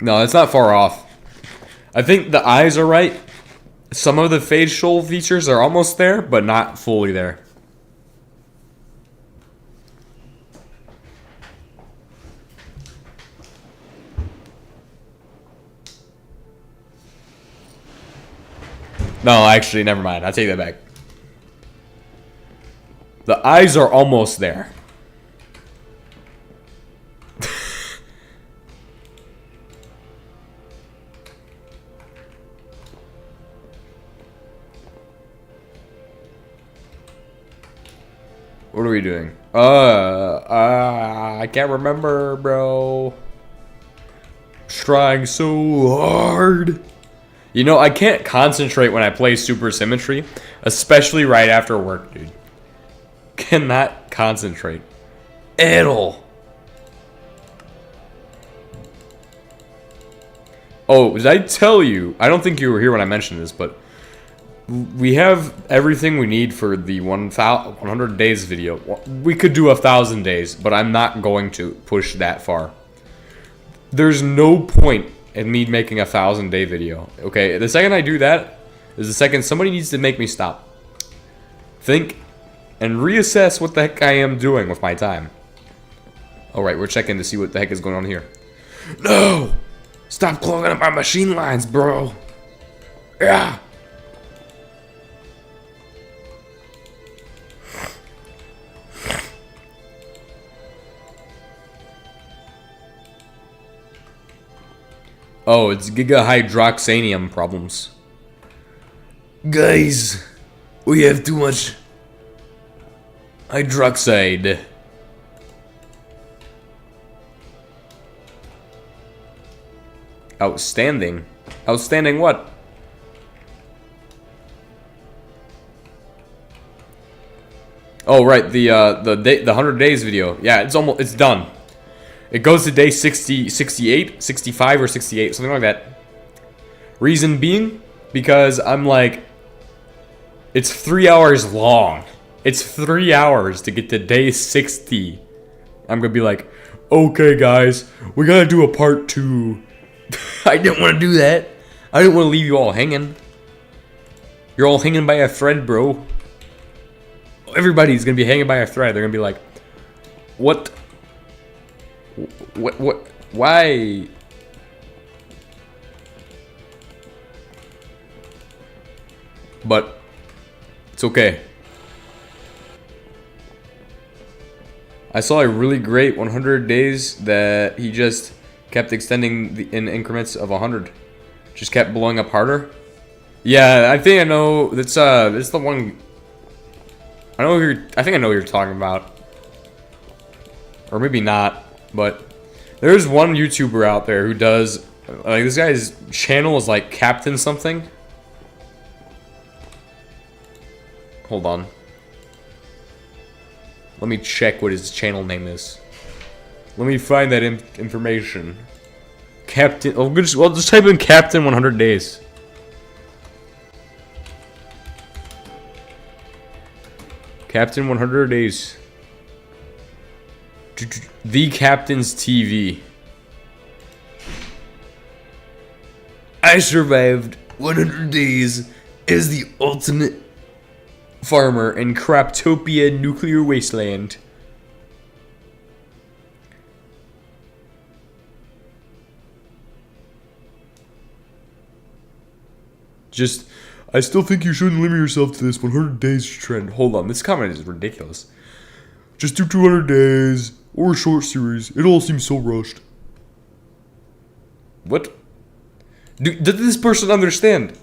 No, it's not far off. I think the eyes are right. Some of the facial features are almost there, but not fully there. No, actually, never mind. I take that back. The eyes are almost there. What are we doing? I can't remember, bro. Trying so hard. You know, I can't concentrate when I play Supersymmetry, especially right after work, dude. Cannot concentrate at all. Oh, did I tell you? I don't think you were here when I mentioned this, but we have everything we need for the 100 days video. We could do 1,000 days, but I'm not going to push that far. There's no point in me making a 1,000-day video. Okay, the second I do that is the second somebody needs to make me stop. Think and reassess what the heck I am doing with my time. Alright, we're checking to see what the heck is going on here. No! Stop clogging up my machine lines, bro! Yeah! Oh, it's gigahydroxanium problems. Guys, we have too much hydroxide. Outstanding. Outstanding what? Oh right, the 100 days video. Yeah, it's done. It goes to day 60, 68, 65 or 68, something like that. Reason being, because I'm like It's 3 hours long. It's 3 hours to get to day 60. I'm gonna be like, okay guys, we gotta do a part 2. I didn't want to do that. I didn't want to leave you all hanging. You're all hanging by a thread, bro. Everybody's gonna be hanging by a thread. They're gonna be like, what? What? Why? But it's okay. I saw a really great 100 days that he just kept extending in increments of 100. Just kept blowing up harder. Yeah, I think I know. That's the one. I know I think I know what you're talking about, or maybe not. But there's one YouTuber out there who does like this guy's channel is like Captain something. Hold on. Let me check what his channel name is. Let me find that information. Captain. Oh, well, just type in Captain 100 Days. Captain 100 Days. The Captain's TV. I survived 100 days as the ultimate farmer in Craptopia nuclear wasteland. I still think you shouldn't limit yourself to this 100 days trend. Hold on, this comment is ridiculous. Just do 200 days or a short series. It all seems so rushed. What? Did this person understand?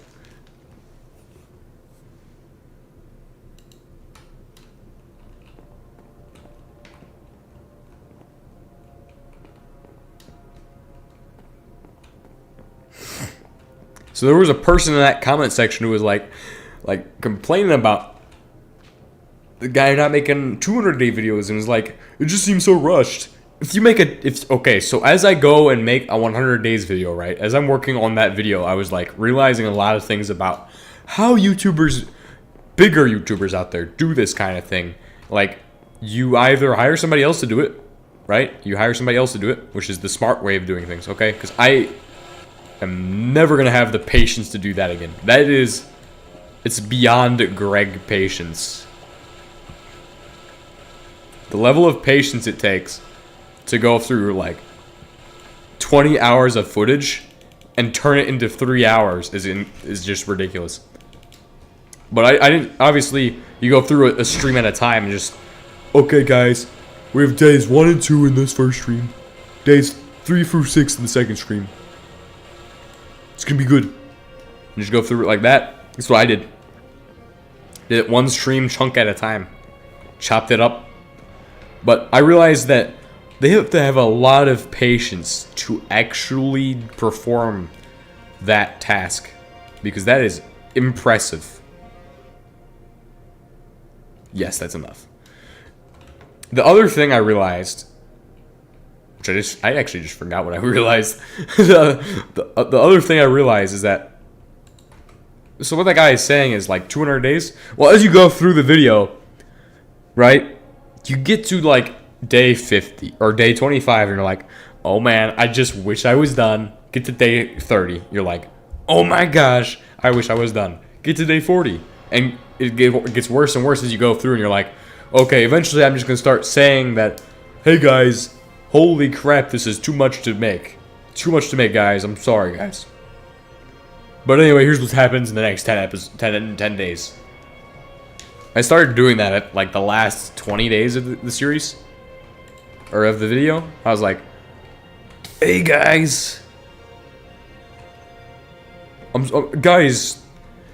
So there was a person in that comment section who was like complaining about the guy not making 200-day videos and was like, it just seems so rushed. If you make okay, so as I go and make a 100 days video, right? As I'm working on that video, I was like realizing a lot of things about how YouTubers, bigger YouTubers out there do this kind of thing. Like, you either hire somebody else to do it, right? You hire somebody else to do it, which is the smart way of doing things, okay? Because I'm never gonna have the patience to do that again. It's beyond Greg patience. The level of patience it takes to go through like 20 hours of footage and turn it into 3 hours is just ridiculous. But I didn't, obviously you go through a stream at a time and just, okay guys, we have days 1 and 2 in this first stream, days 3 through 6 in the second stream. It's gonna be good. And just go through it like that. That's what I did. Did it one stream chunk at a time. Chopped it up. But I realized that they have to have a lot of patience to actually perform that task. Because that is impressive. Yes, that's enough. The other thing I realized, which I actually just forgot what I realized. the other thing I realized is that, so what that guy is saying is like 200 days. Well, as you go through the video, right, you get to like day 50 or day 25 and you're like, oh man, I just wish I was done. Get to day 30. You're like, oh my gosh, I wish I was done. Get to day 40. And it gets worse and worse as you go through and you're like, okay, eventually I'm just going to start saying that, hey guys, holy crap, this is too much to make. Too much to make, guys. I'm sorry, guys. But anyway, here's what happens in the next 10 days. I started doing that at like the last 20 days of the series. Or of the video. I was like, hey guys. Guys,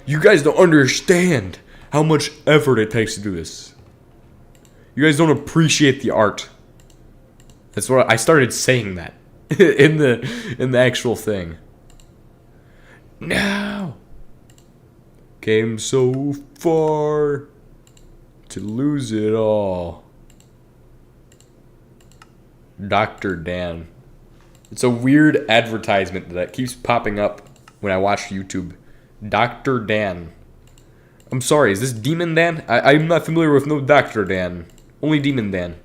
you guys don't understand how much effort it takes to do this. You guys don't appreciate the art. That's what I started saying that in the actual thing. No. Came so far to lose it all. Dr. Dan. It's a weird advertisement that keeps popping up when I watch YouTube. Dr. Dan. I'm sorry, is this Demon Dan? I'm not familiar with no Dr. Dan. Only Demon Dan.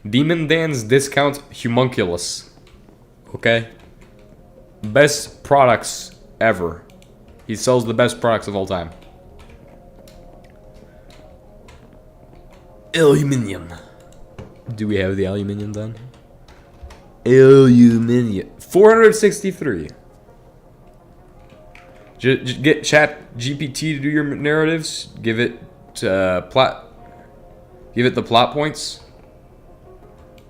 Demon Dan's discount humunculus. Okay? Best products ever. He sells the best products of all time. Aluminium. Do we have the aluminium then? Aluminium. 463. Just get Chat GPT to do your narratives. Give it plot. Give it the plot points.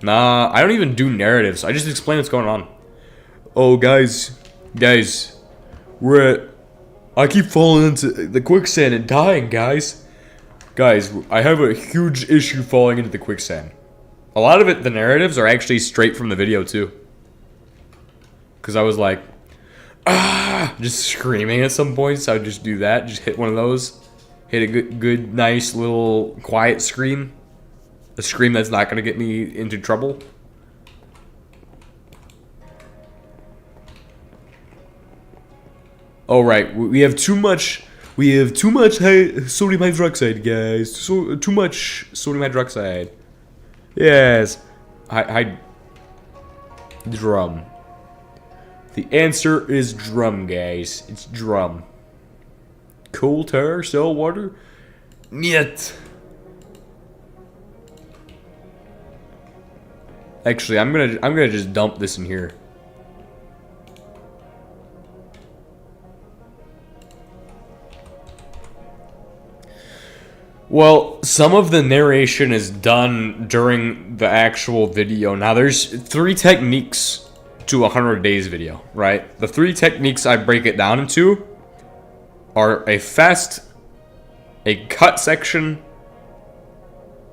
Nah, I don't even do narratives. I just explain what's going on. Oh, guys, I keep falling into the quicksand and dying, guys. Guys, I have a huge issue falling into the quicksand. A lot of it, the narratives are actually straight from the video too. Cause I was like, just screaming at some points. I would just do that, just hit one of those, hit a good, nice little quiet scream. A scream that's not gonna get me into trouble. Oh right, we have too much. We have too much sodium hydroxide, guys. Too much sodium hydroxide. Yes, drum. The answer is drum, guys. It's drum. Coal tar, salt water. Niet. Actually, I'm gonna just dump this in here. Well, some of the narration is done during the actual video. Now, there's 3 techniques to a 100 days video, right? The 3 techniques I break it down into are a cut section,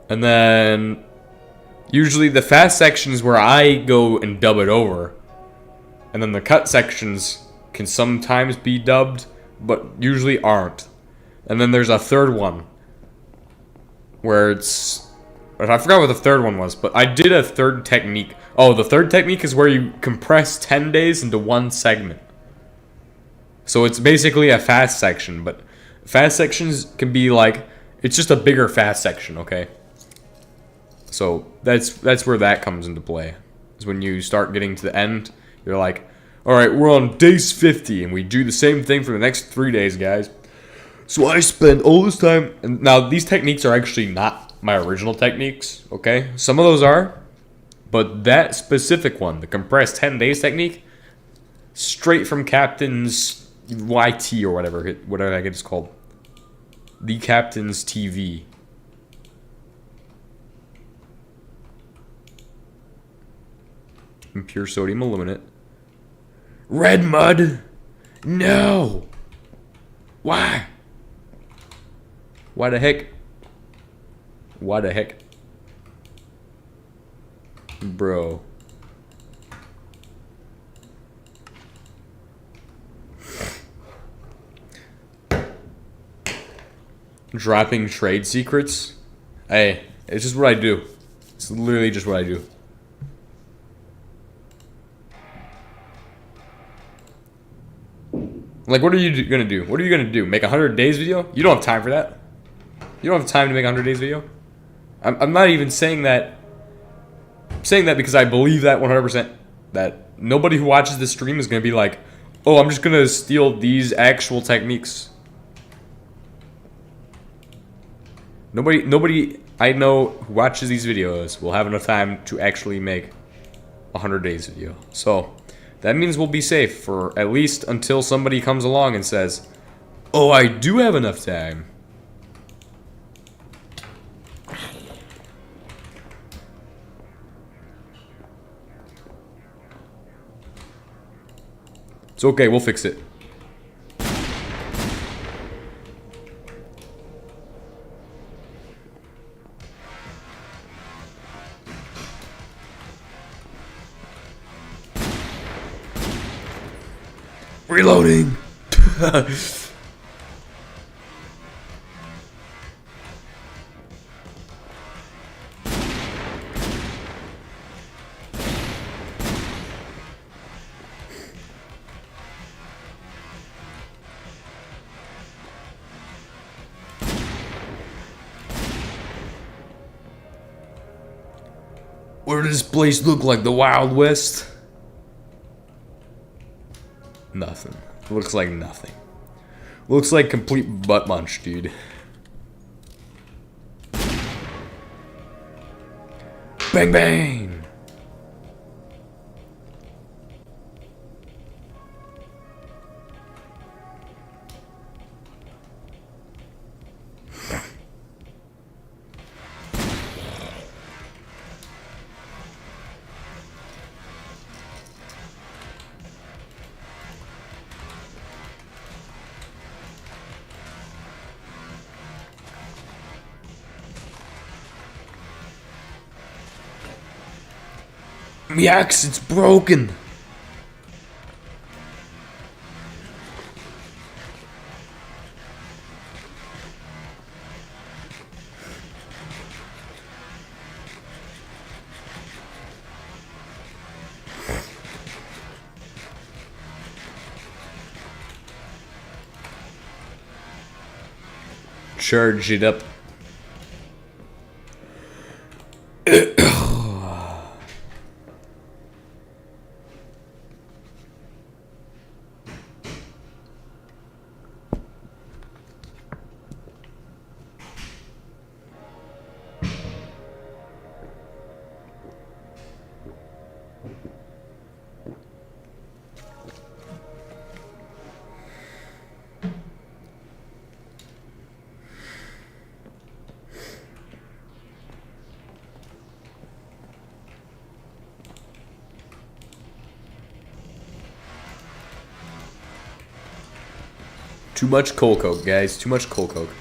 and then usually the fast section is where I go and dub it over, and then the cut sections can sometimes be dubbed, but usually aren't. And then there's a third one where I forgot what the third one was, but I did a third technique. Oh, the third technique is where you compress 10 days into one segment. So it's basically a fast section, but fast sections can be like, it's just a bigger fast section, okay? So that's where that comes into play. Is when you start getting to the end, you're like, all right, we're on days 50, and we do the same thing for the next 3 days, guys. So I spend all this time, and now these techniques are actually not my original techniques, okay? Some of those are, but that specific one, the compressed 10 days technique, straight from Captain's YT or whatever I get it's called. The Captain's TV. And pure sodium aluminate. Red mud? No! Why? Why the heck? Why the heck? Bro. Dropping trade secrets? Hey, it's just what I do. It's literally just what I do. Like, what are you gonna do? What are you gonna do? Make a 100 days video? You don't have time for that. You don't have time to make a 100 days video. I'm not even saying that. I'm saying that because I believe that 100%. That nobody who watches this stream is gonna be like, oh, I'm just gonna steal these actual techniques. Nobody I know who watches these videos will have enough time to actually make a 100 days video. So that means we'll be safe for at least until somebody comes along and says, oh, I do have enough time. It's okay, we'll fix it. Reloading. What does this place look like? The Wild West? Nothing. It looks like nothing. Looks like complete butt munch, dude. Bang bang! The axe, it's broken. Charge it up. Too much coal coke, guys. Too much coal coke.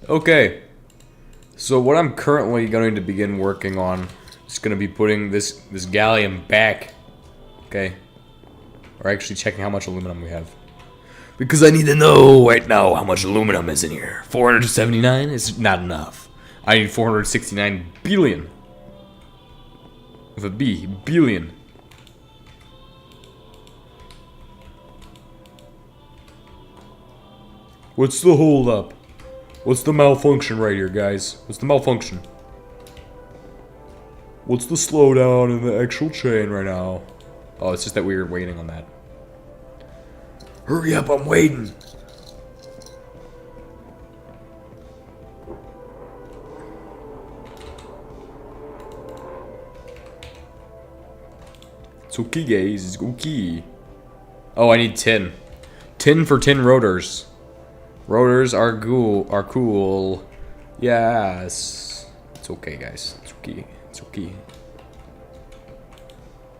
Okay, so what I'm currently going to begin working on is going to be putting this gallium back, okay? Or actually checking how much aluminum we have. Because I need to know right now how much aluminum is in here. 479 is not enough. I need 469 billion. With a B, billion. What's the hold up? What's the malfunction right here, guys? What's the malfunction? What's the slowdown in the actual chain right now? Oh, it's just that we were waiting on that. Hurry up, I'm waiting. It's okay, guys. It's okay. Oh, I need 10. 10 for 10 rotors. Rotors are cool. Yes. It's okay, guys. It's okay. It's okay.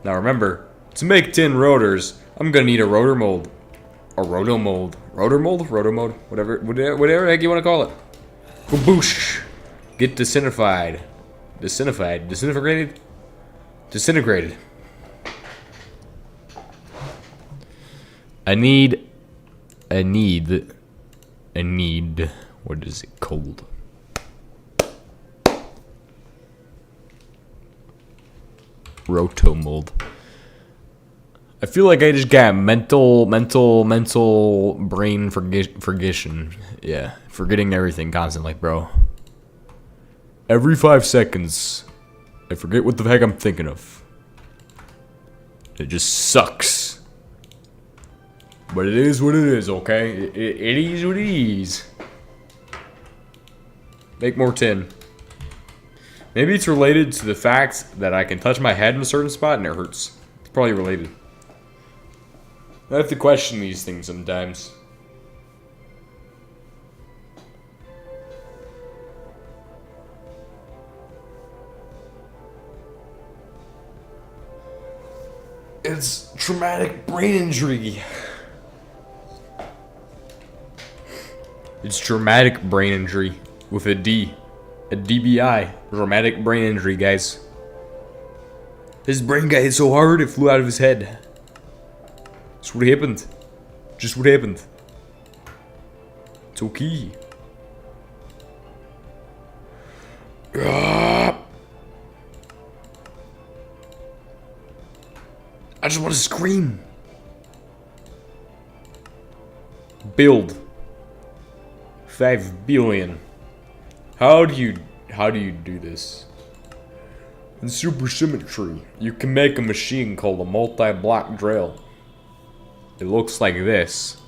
Now remember, to make 10 rotors, I'm gonna need a rotor mold. Or roto mold. Rotor mold? Rotor mode? Whatever the heck you wanna call it. Kaboosh. Get disintegrated. Disintegrated? Disintegrated. I need, what is it called? Rotomold. I feel like I just got mental brain forgetting. Yeah, forgetting everything constantly, bro. Every 5 seconds, I forget what the heck I'm thinking of. It just sucks. But it is what it is, okay? It is what it is. Make more tin. Maybe it's related to the fact that I can touch my head in a certain spot and it hurts. It's probably related. I have to question these things sometimes. It's traumatic brain injury. It's traumatic brain injury with a D. A DBI, dramatic brain injury, guys. His brain got hit so hard it flew out of his head. That's what happened. Just what happened. It's okay. I just want to scream. Build 5 billion. How do you do this? In Supersymmetry, you can make a machine called a multi-block drill. It looks like this.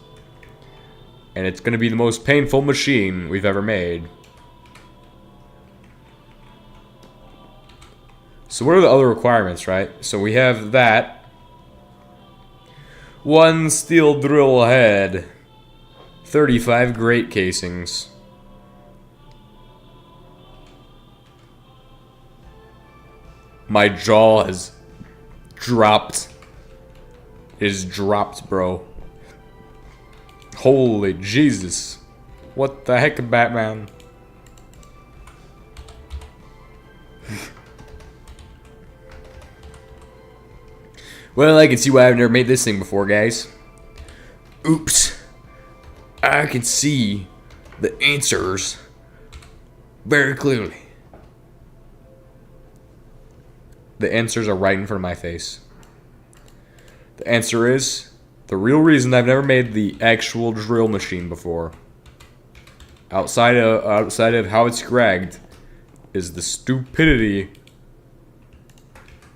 And it's gonna be the most painful machine we've ever made. So what are the other requirements, right? So we have that. 1 steel drill head. 35 grate casings. My jaw has dropped. It is dropped, bro. Holy Jesus. What the heck, Batman? Well, I can see why I've never made this thing before, guys. Oops. I can see the answers very clearly. The answers are right in front of my face. The answer is the real reason I've never made the actual drill machine before, outside of how it's gragged, is the stupidity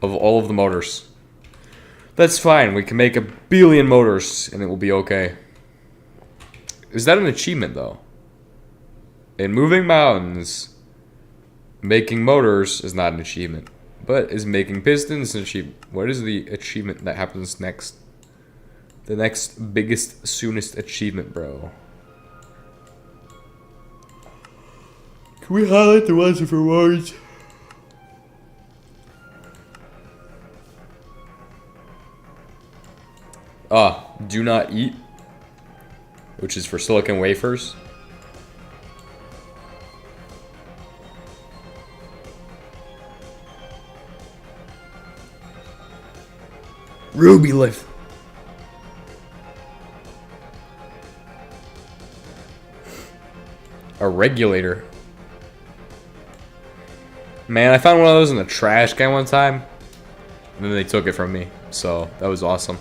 of all of the motors. That's fine. We can make 1 billion motors and it will be okay. Is that an achievement though? In moving mountains, making motors is not an achievement. But is making pistons an achievement? What is the achievement that happens next? The next biggest, soonest achievement, bro. Can we highlight the ones for words? Do not eat, which is for silicon wafers. Ruby lift. A regulator. Man, I found one of those in the trash can one time. And then they took it from me. So, that was awesome.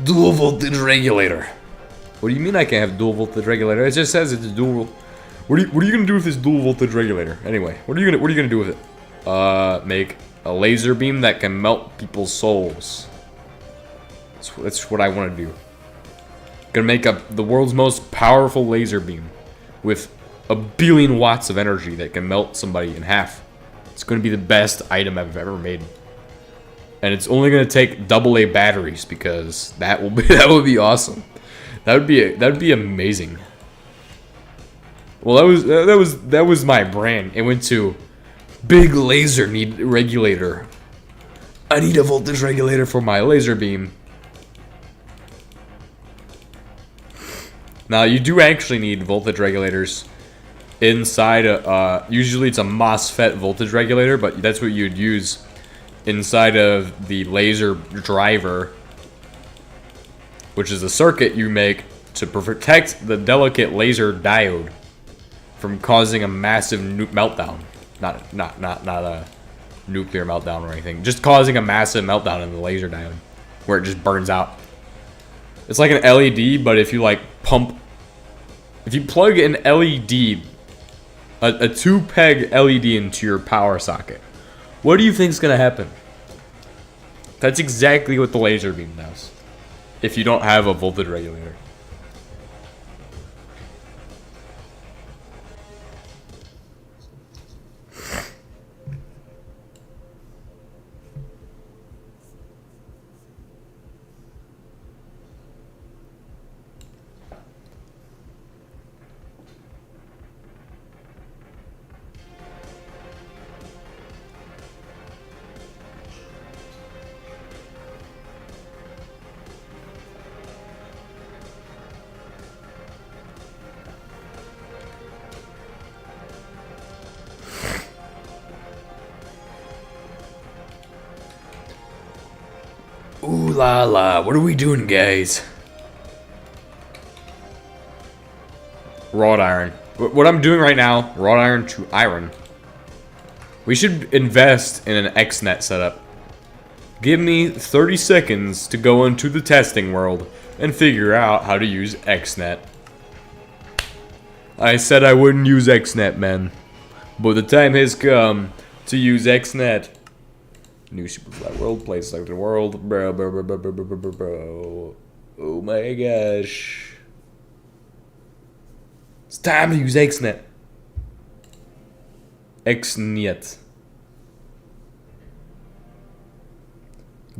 Dual voltage regulator. What do you mean I can't have dual voltage regulator? It just says it's a dual. What are you gonna do with this dual voltage regulator? Anyway, what are you gonna do with it? Make a laser beam that can melt people's souls. That's what I want to do. Gonna make the world's most powerful laser beam with 1 billion watts of energy that can melt somebody in half. It's gonna be the best item I've ever made. And it's only gonna take AA batteries because that would be awesome. That would be amazing. Well, that was my brand. It went to big laser need regulator. I need a voltage regulator for my laser beam. Now you do actually need voltage regulators inside usually it's a MOSFET voltage regulator, but that's what you'd use inside of the laser driver, which is a circuit you make to protect the delicate laser diode from causing a massive meltdown. Not a nuclear meltdown or anything. Just causing a massive meltdown in the laser diode, where it just burns out. It's like an LED, but if you if you plug an LED, a 2-peg LED into your power socket, what do you think is gonna happen? That's exactly what the laser beam does. If you don't have a voltage regulator. Ooh la la, what are we doing, guys? Wrought iron. What I'm doing right now, wrought iron to iron. We should invest in an XNet setup. Give me 30 seconds to go into the testing world and figure out how to use XNet. I said I wouldn't use XNet, man. But the time has come to use XNet. New Superfly world, place like the world. Bro. Oh my gosh. It's time to use XNet. XNet.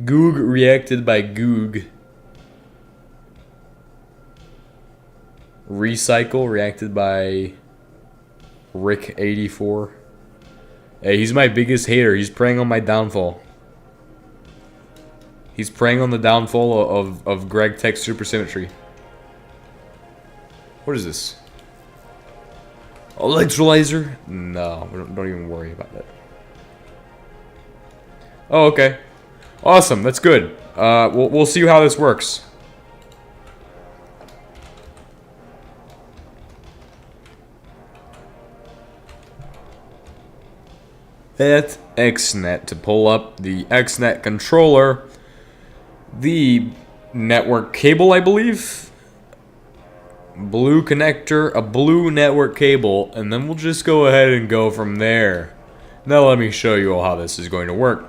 Goog reacted by Goog. Recycle reacted by Rick84. Hey, he's my biggest hater. He's preying on my downfall. He's preying on the downfall of Gregtech Supersymmetry. What is this? Electrolyzer? No, don't even worry about that. Oh, okay. Awesome, that's good. We'll see how this works. At XNet to pull up the XNet controller, the network cable, I believe. Blue connector, a blue network cable, and then we'll just go ahead and go from there. Now let me show you all how this is going to work.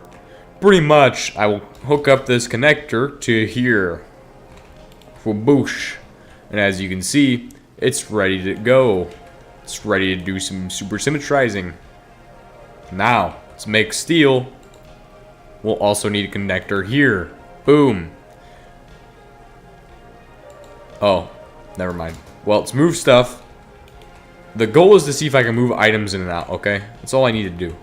Pretty much, I will hook up this connector to here. Whoosh. And as you can see, it's ready to go. It's ready to do some supersymmetrizing. Now, to make steel, we'll also need a connector here. Boom. Oh, never mind. Well, to move stuff, the goal is to see if I can move items in and out, okay? That's all I need to do.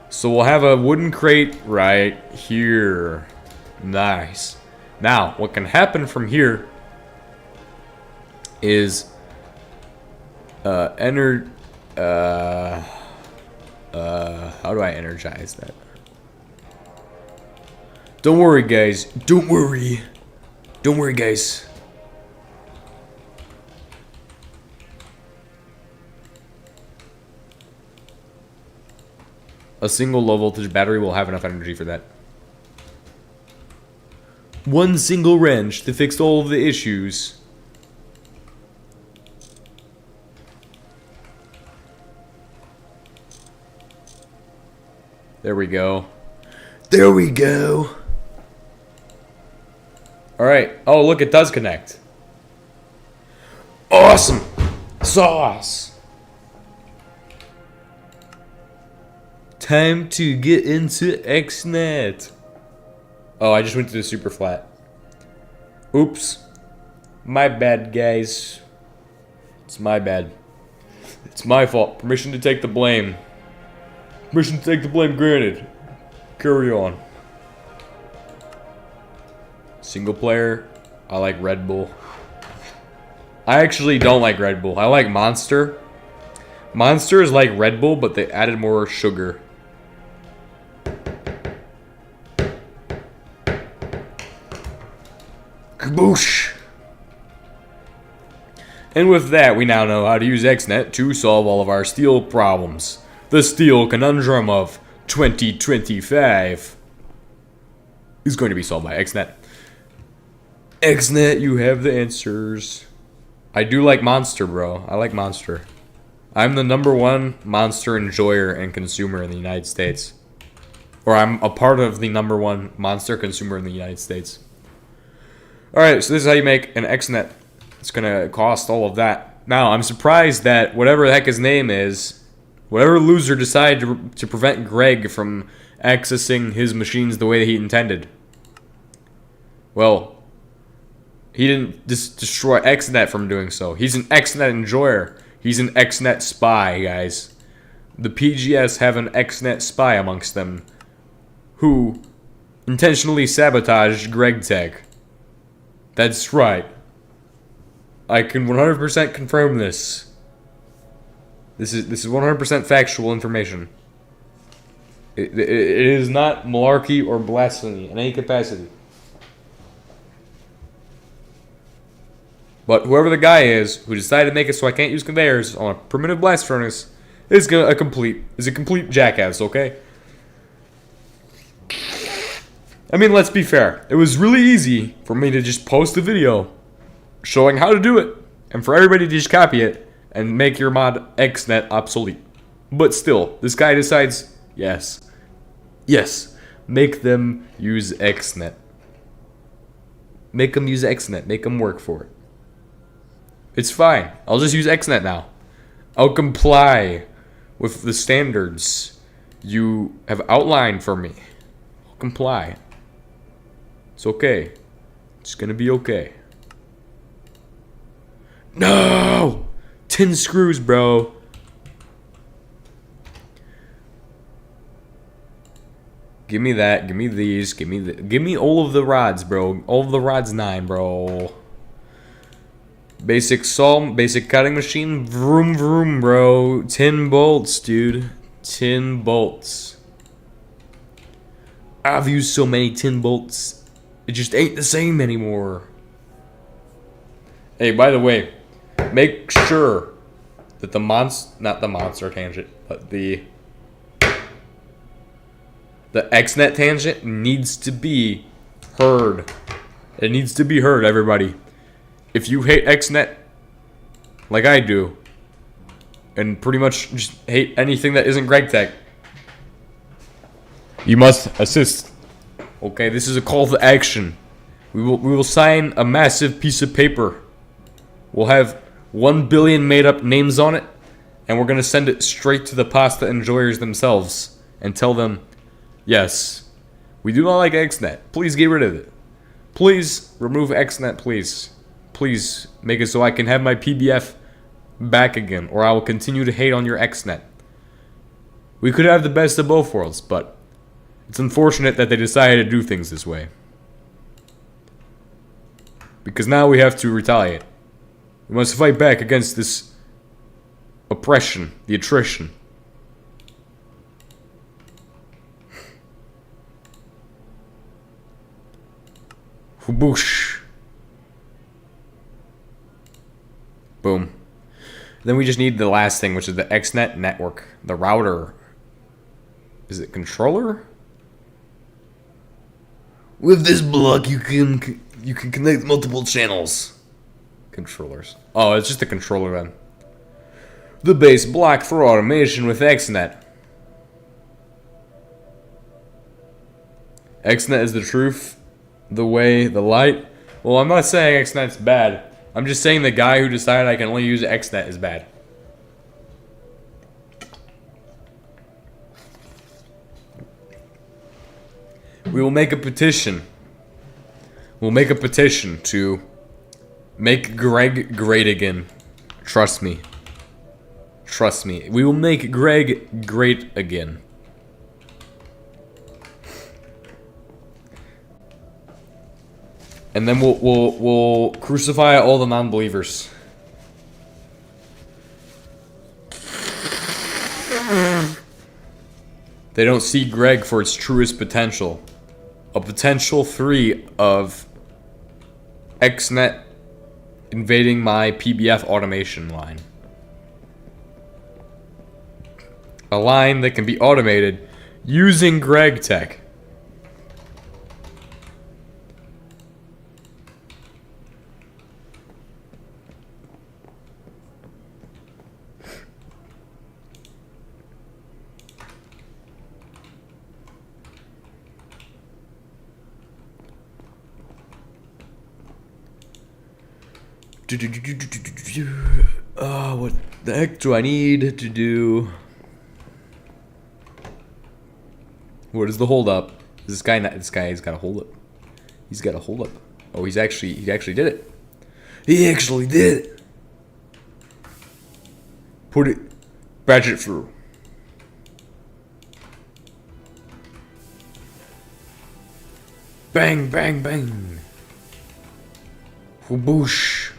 So we'll have a wooden crate right here. Nice. Now, what can happen from here is how do I energize that? Don't worry, guys. Don't worry. Don't worry, guys. A single low voltage battery will have enough energy for that. One single wrench to fix all of the issues. There we go. There we go. Alright. Oh, look, it does connect. Awesome. Sauce. Time to get into XNet. Oh, I just went to the super flat. Oops. My bad, guys. It's my bad. It's my fault. Permission to take the blame. Permission to take the blame granted. Carry on. Single player. I like Red Bull. I actually don't like Red Bull. I like Monster. Monster is like Red Bull, but they added more sugar. Kaboosh! And with that, we now know how to use XNet to solve all of our steel problems. The steel conundrum of 2025 is going to be solved by XNet. XNet, you have the answers. I do like Monster, bro. I like Monster. I'm the #1 Monster enjoyer and consumer in the United States. Or I'm a part of the #1 Monster consumer in the United States. Alright, so this is how you make an XNet. It's gonna cost all of that. Now, I'm surprised that whatever the heck his name is, whatever loser decided to prevent Greg from accessing his machines the way that he intended. Well, he didn't destroy XNet from doing so. He's an XNet enjoyer. He's an XNet spy, guys. The PGS have an XNet spy amongst them who intentionally sabotaged Gregtech. That's right. I can 100% confirm this. This is 100% factual information. It is not malarkey or blasphemy in any capacity. But whoever the guy is who decided to make it so I can't use conveyors on a primitive blast furnace is a complete jackass, okay? I mean, let's be fair. It was really easy for me to just post a video showing how to do it, and for everybody to just copy it and make your mod XNet obsolete. But still, this guy decides, yes, make them use XNet. Make them use XNet. Make them work for it. It's fine. I'll just use XNet now. I'll comply with the standards you have outlined for me. I'll comply. It's okay. It's gonna be okay. No! 10 screws, bro. Give me that. Give me these. Give me all of the rods, bro. All of the rods 9, bro. Basic saw, basic cutting machine, vroom vroom, bro. 10 bolts, dude. 10 bolts. I've used so many 10 bolts. It just ain't the same anymore. Hey, by the way, make sure that not the monster tangent, but the XNet tangent needs to be heard. It needs to be heard, everybody. If you hate XNet, like I do, and pretty much just hate anything that isn't Gregtech, you must assist. Okay, this is a call to action. We will sign a massive piece of paper. We'll have 1 billion made up names on it, and we're gonna send it straight to the pasta enjoyers themselves and tell them, yes, we do not like XNet. Please get rid of it. Please remove XNet, please. Please make it so I can have my PBF back again, or I will continue to hate on your XNet. We could have the best of both worlds, but it's unfortunate that they decided to do things this way. Because now we have to retaliate. We must fight back against this oppression, the attrition. Whoosh. Boom. Then we just need the last thing, which is the XNet network. The router. Is it controller? With this block, you can connect multiple channels. Controllers. Oh, it's just a controller then. The base block for automation with XNet. XNet is the truth, the way, the light. Well, I'm not saying XNet's bad. I'm just saying the guy who decided I can only use XNet is bad. We will make a petition. We'll make a petition to make Greg great again. Trust me. Trust me. We will make Greg great again. And then we'll crucify all the non-believers. They don't see Greg for its truest potential. A potential 3 of XNet invading my PBF automation line. A line that can be automated using Gregtech. What the heck do I need to do? What is the hold up? This guy's got a hold up. He's got a hold up. Oh, he actually did it. He actually did it. Put it, badge it through. Bang, bang, bang. Whoosh.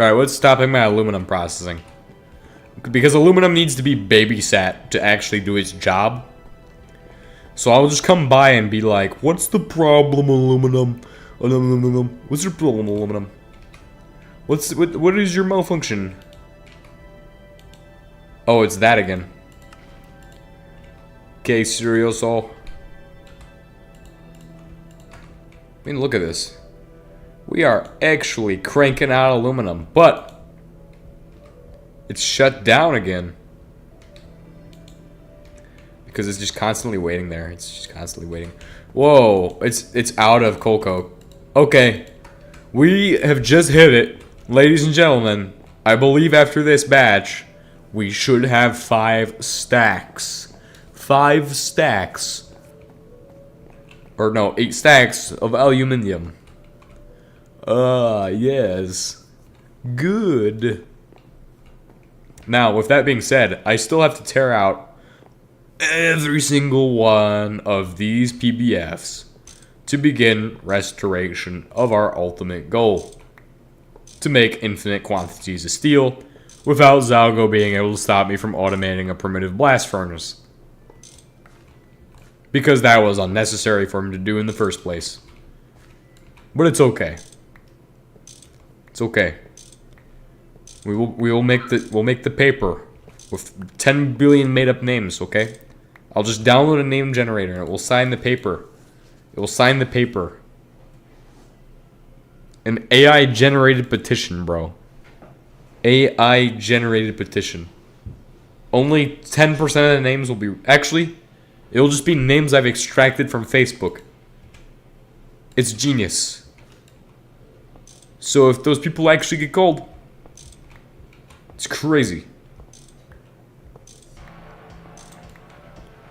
Alright, what's stopping my aluminum processing? Because aluminum needs to be babysat to actually do its job. So I'll just come by and be like, what's the problem, aluminum? Aluminum. What's your problem, aluminum? What is your malfunction? Oh, it's that again. Okay, serioso. I mean, look at this. We are actually cranking out aluminum, but it's shut down again. Because it's just constantly waiting there. It's just constantly waiting. Whoa, it's out of coal coke. Okay. We have just hit it. Ladies and gentlemen, I believe after this batch, we should have 5 stacks. 5 stacks. Or no, 8 stacks of aluminium. Yes. Good. Now, with that being said, I still have to tear out every single one of these PBFs to begin restoration of our ultimate goal. To make infinite quantities of steel without Zalgo being able to stop me from automating a primitive blast furnace. Because that was unnecessary for him to do in the first place. But it's okay. It's okay. We'll make the paper with 10 billion made up names, okay? I'll just download a name generator and it will sign the paper. It will sign the paper. An AI generated petition, bro. AI generated petition. Only 10% of the names will be... Actually, it'll just be names I've extracted from Facebook. It's genius. So if those people actually get gold, it's crazy.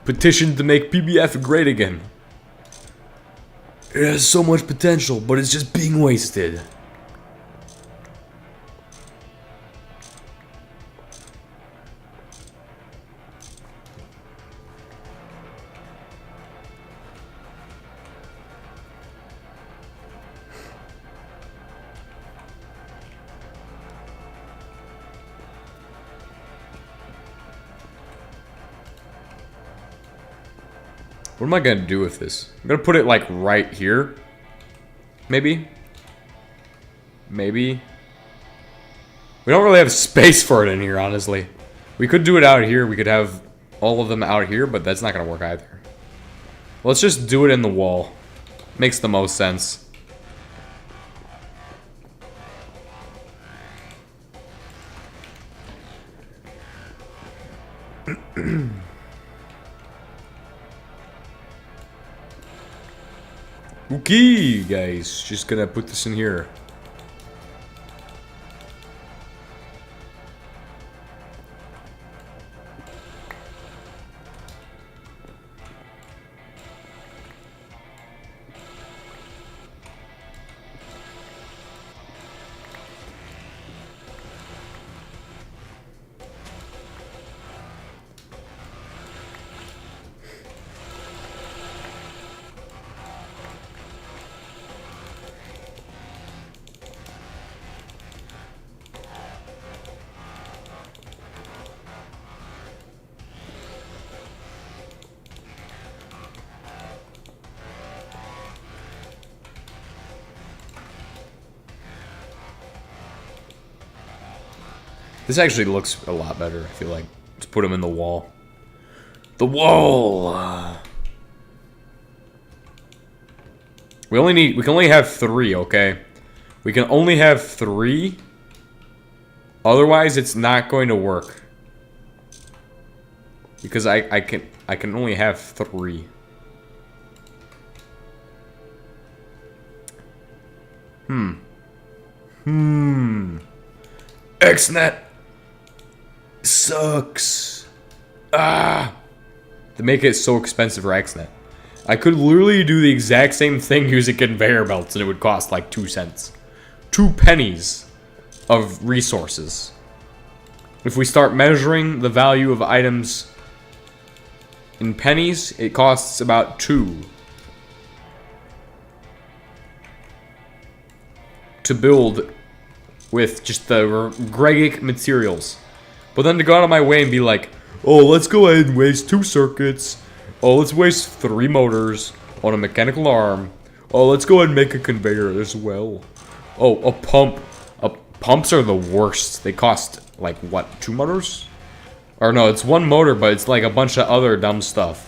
Petition to make PBF great again. It has so much potential, but it's just being wasted. What am I gonna do with this? I'm gonna put it like right here. Maybe. Maybe. We don't really have space for it in here, honestly. We could do it out here. We could have all of them out here, but that's not gonna work either. Let's just do it in the wall. Makes the most sense. Okay, guys, just gonna put this in here. This actually looks a lot better, I feel like. Let's put them in the wall. The wall! We can only have 3, okay? We can only have 3. Otherwise, it's not going to work. Because I can only have 3. XNet sucks. To make it so expensive for XNet. I could literally do the exact same thing using conveyor belts and it would cost like 2 cents. 2 pennies of resources. If we start measuring the value of items in pennies, it costs about 2 to build with just the Gregtech materials. But then to go out of my way and be like, oh, let's go ahead and waste 2 circuits. Oh, let's waste 3 motors on a mechanical arm. Oh, let's go ahead and make a conveyor as well. Oh, a pump. Pumps are the worst. They cost, like, what, 2 motors? Or no, it's 1 motor, but it's like a bunch of other dumb stuff.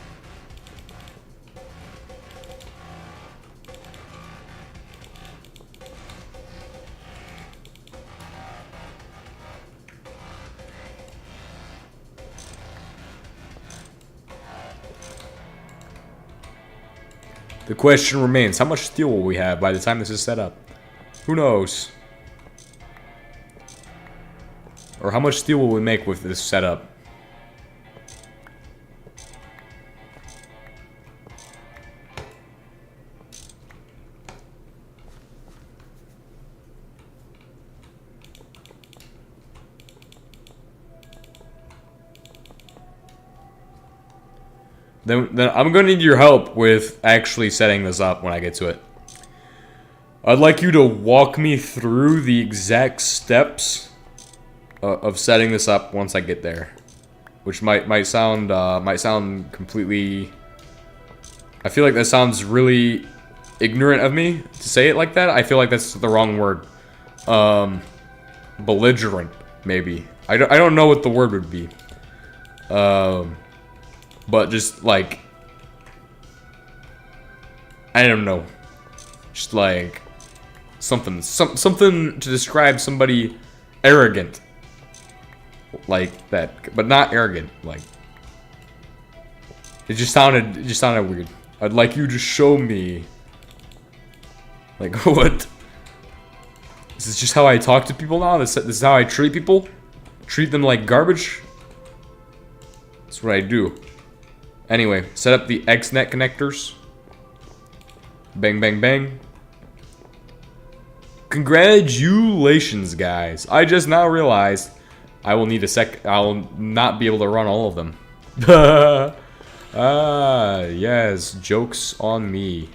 The question remains, how much steel will we have by the time this is set up? Who knows? Or how much steel will we make with this setup? Then I'm going to need your help with actually setting this up when I get to it. I'd like you to walk me through the exact steps of setting this up once I get there, which might sound completely. I feel like that sounds really ignorant of me to say it like that. I feel like that's the wrong word. Belligerent, maybe. I don't know what the word would be. But just like, I don't know, just like something to describe somebody arrogant like that, but not arrogant. Like, it just sounded weird. I'd like you to show me, like, what? This is just how I talk to people now. This is how I treat people. Treat them like garbage. That's what I do. Anyway, set up the XNet connectors. Bang, bang, bang. Congratulations, guys. I just now realized I will need I'll not be able to run all of them. Ah, yes. Joke's on me.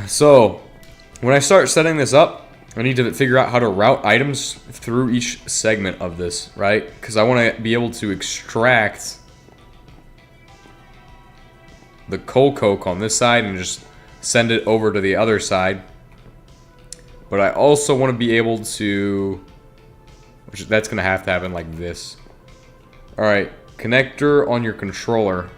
So, when I start setting this up, I need to figure out how to route items through each segment of this, right? Because I want to be able to extract the coal coke on this side and just send it over to the other side. But I also want to be able to, which that's going to happen like this. Alright, connector on your controller.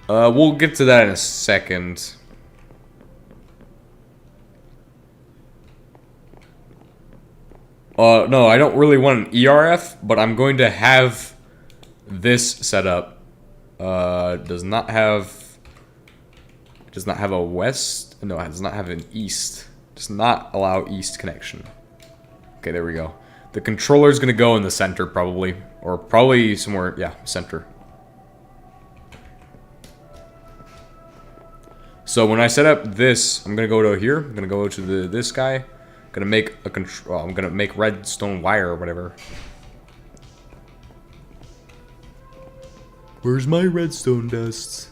We'll get to that in a second. No, I don't really want an ERF, but I'm going to have this set up. Does not have a west. No, it does not have an east. Does not allow east connection. Okay, there we go. The controller is going to go in the center probably, or probably somewhere, yeah, center. So when I set up this, I'm gonna go to here. I'm gonna go to this guy. I'm gonna make a control. I'm gonna make redstone wire or whatever. Where's my redstone dust?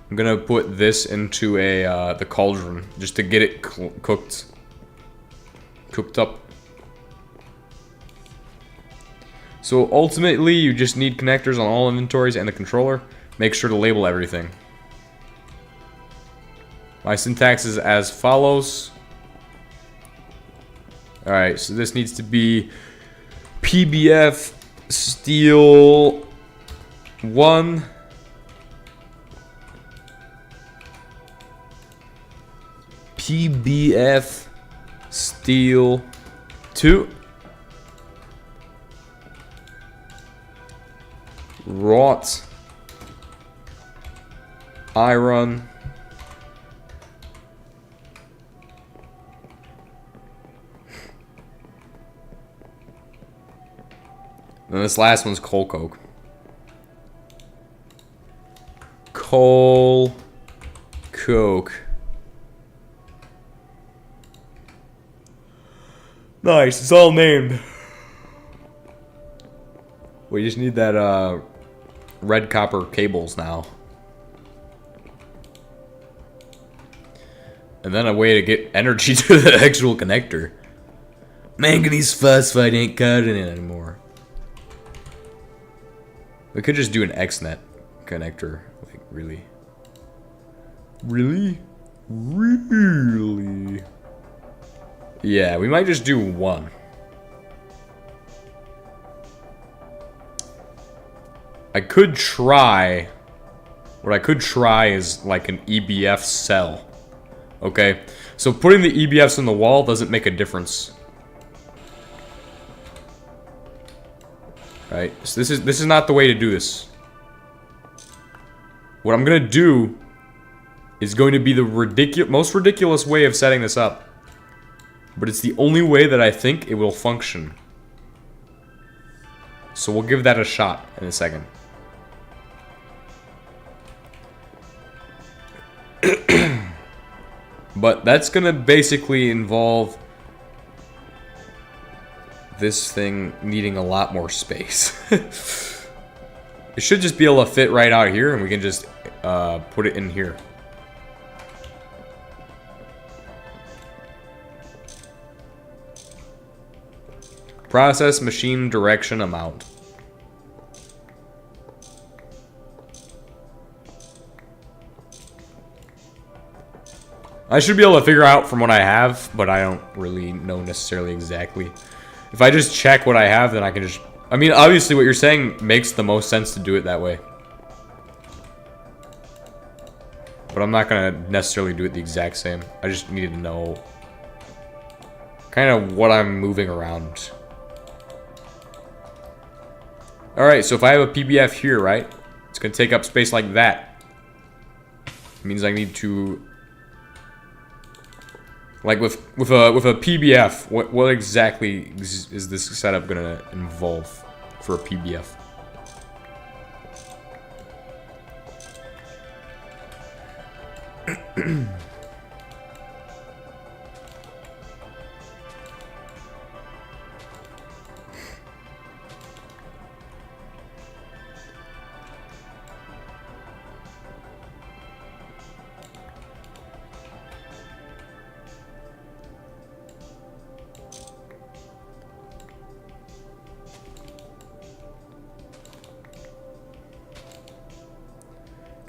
I'm gonna put this into the cauldron just to get it cooked up. So ultimately, you just need connectors on all inventories and the controller. Make sure to label everything. My syntax is as follows. Alright, so this needs to be PBF steel 1. PBF steel 2. Wrought iron And this last one's coal coke. Coal coke. Nice, it's all named. We just need that red copper cables now. And then a way to get energy to the actual connector. Manganese phosphide ain't cutting it anymore. We could just do an XNet connector. Like, really? Really? Really? Yeah, we might just do one. I could try... What I could try is like an EBF cell. Okay? So putting the EBFs in the wall doesn't make a difference. Right? So this is not the way to do this. What I'm gonna do is going to be the most ridiculous way of setting this up. But it's the only way that I think it will function. So we'll give that a shot in a second. But that's gonna basically involve this thing needing a lot more space. It should just be able to fit right out here, and we can just put it in here. Process machine direction amount. I should be able to figure out from what I have, but I don't really know necessarily exactly. If I just check what I have, then I can just... I mean, obviously what you're saying makes the most sense to do it that way. But I'm not going to necessarily do it the exact same. I just needed to know kind of what I'm moving around. Alright, so if I have a PBF here, right? It's going to take up space like that. It means I need to... Like with a PBF, what exactly is this setup gonna involve for a PBF?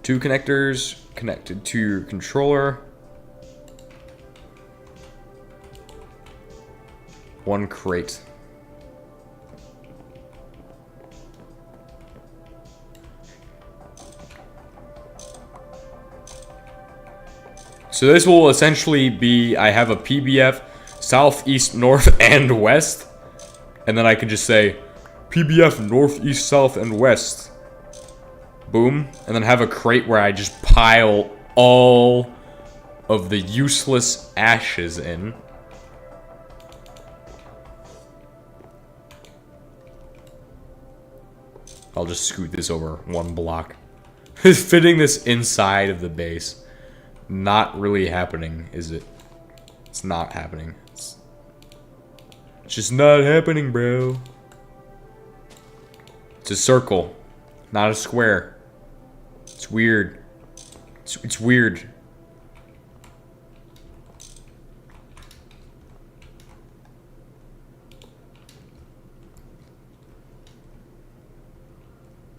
Two connectors connected to your controller. One crate. So this will essentially be, I have a PBF south, east, north, and west. And then I can just say PBF north, east, south, and west. Boom. And then have a crate where I just pile all of the useless ashes in. I'll just scoot this over one block. Fitting this inside of the base. Not really happening, is it? It's not happening. It's just not happening, bro. It's a circle, not a square. It's weird. It's weird.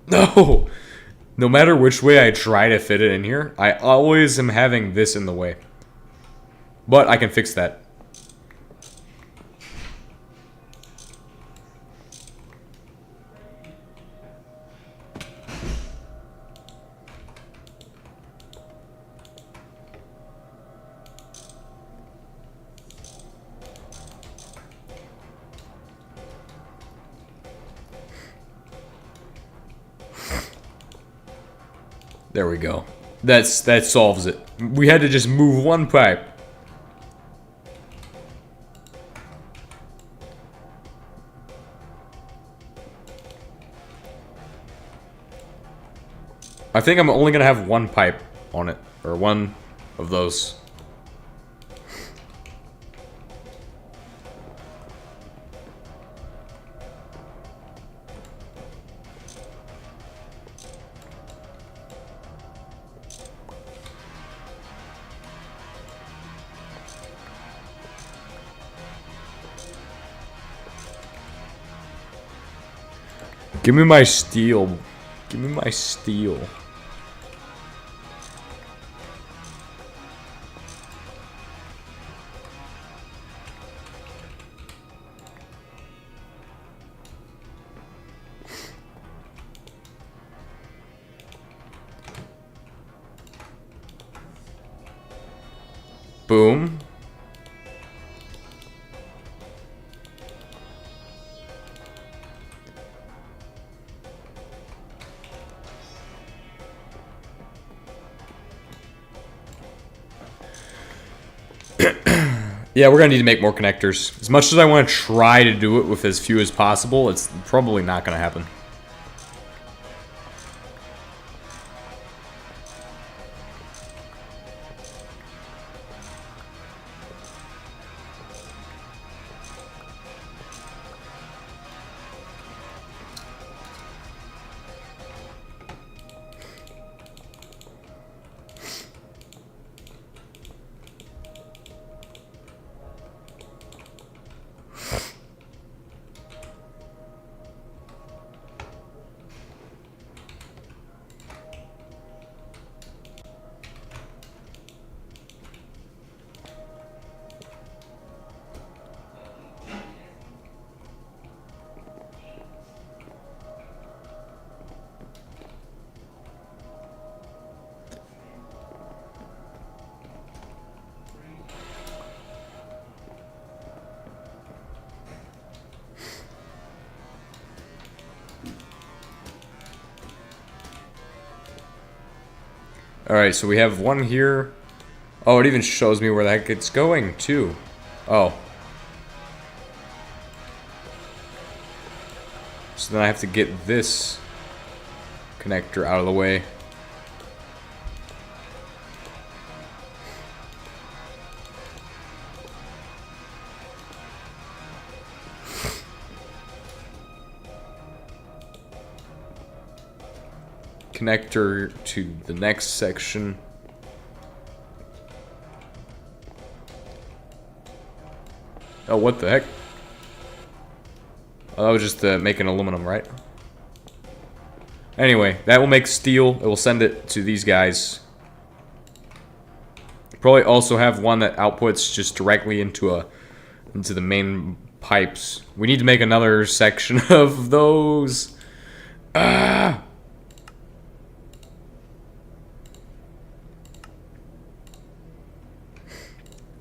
No! No matter which way I try to fit it in here, I always am having this in the way. But I can fix that. There we go. That solves it. We had to just move one pipe. I think I'm only gonna have one pipe on it, or one of those. Give me my steel. Give me my steel. Boom. Yeah, we're gonna need to make more connectors. As much as I want to try to do it with as few as possible, it's probably not gonna happen. Alright, so we have one here. Oh, it even shows me where the heck it's going, too. Oh. So then I have to get this connector out of the way. Connector to the next section. Oh, what the heck? Oh, that was just making aluminum, right? Anyway, that will make steel. It will send it to these guys. Probably also have one that outputs just directly into the main pipes. We need to make another section of those. Ah!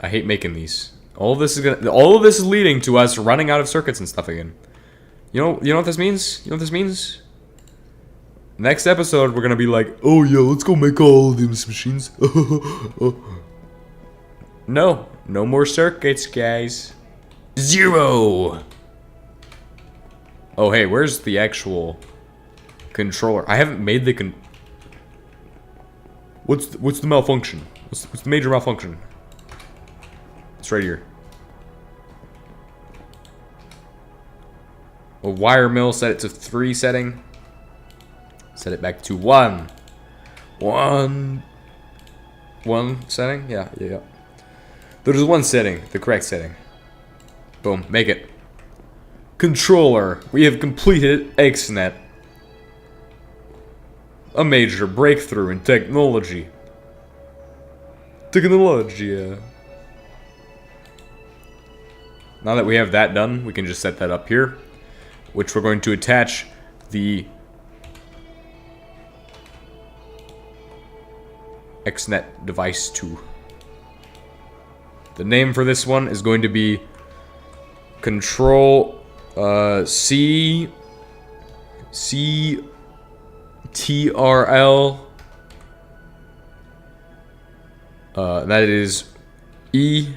I hate making these. All of this is leading to us running out of circuits and stuff again. You know what this means? You know what this means? Next episode, we're gonna be like, oh yeah, let's go make all of these machines. No more circuits, guys. 0. Oh hey, where's the actual controller? I haven't made the What's the malfunction? What's the major malfunction? It's right here. A wire mill, set it to 3 setting. Set it back to 1. 1 setting? Yeah. There's one setting, the correct setting. Boom, make it. Controller. We have completed XNet. A major breakthrough in technology. Technology. Now that we have that done, we can just set that up here, which we're going to attach the XNet device to. The name for this one is going to be Control CTRL. That is E.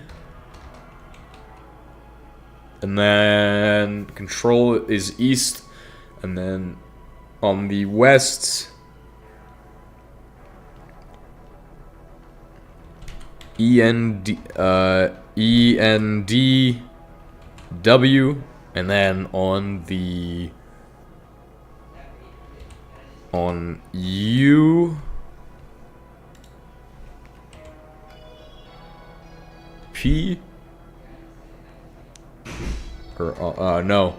And then control is east, and then on the west ENDW, and then on U P or no,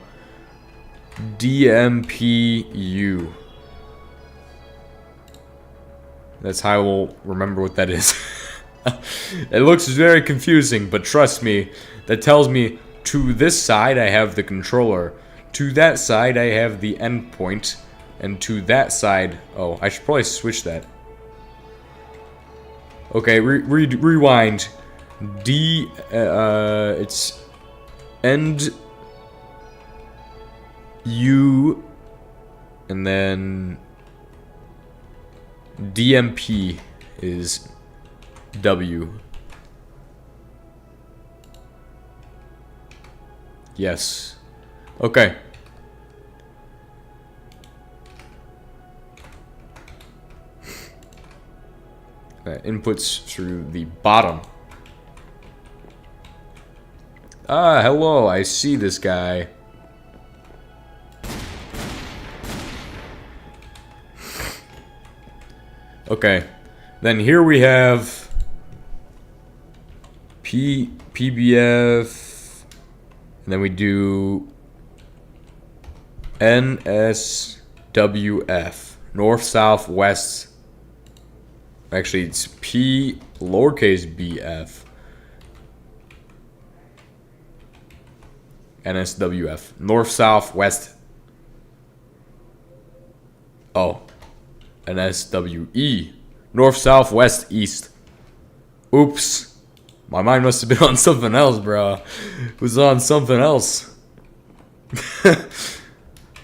DMPU. That's how I will remember what that is. It looks very confusing, but trust me, that tells me to this side I have the controller, to that side I have the endpoint, and to that side, oh, I should probably switch that. Okay, rewind. It's end U, and then DMP is W. Yes. Okay. Inputs through the bottom. Ah, hello, I see this guy. Okay. Then here we have PBF, and then we do NSWF, north, south, west. Actually, it's P lowercase bf, NSWF, north, south, west. Oh, NSWE, north, south, west, east. Oops, my mind must have been on something else, bro. It was on something else.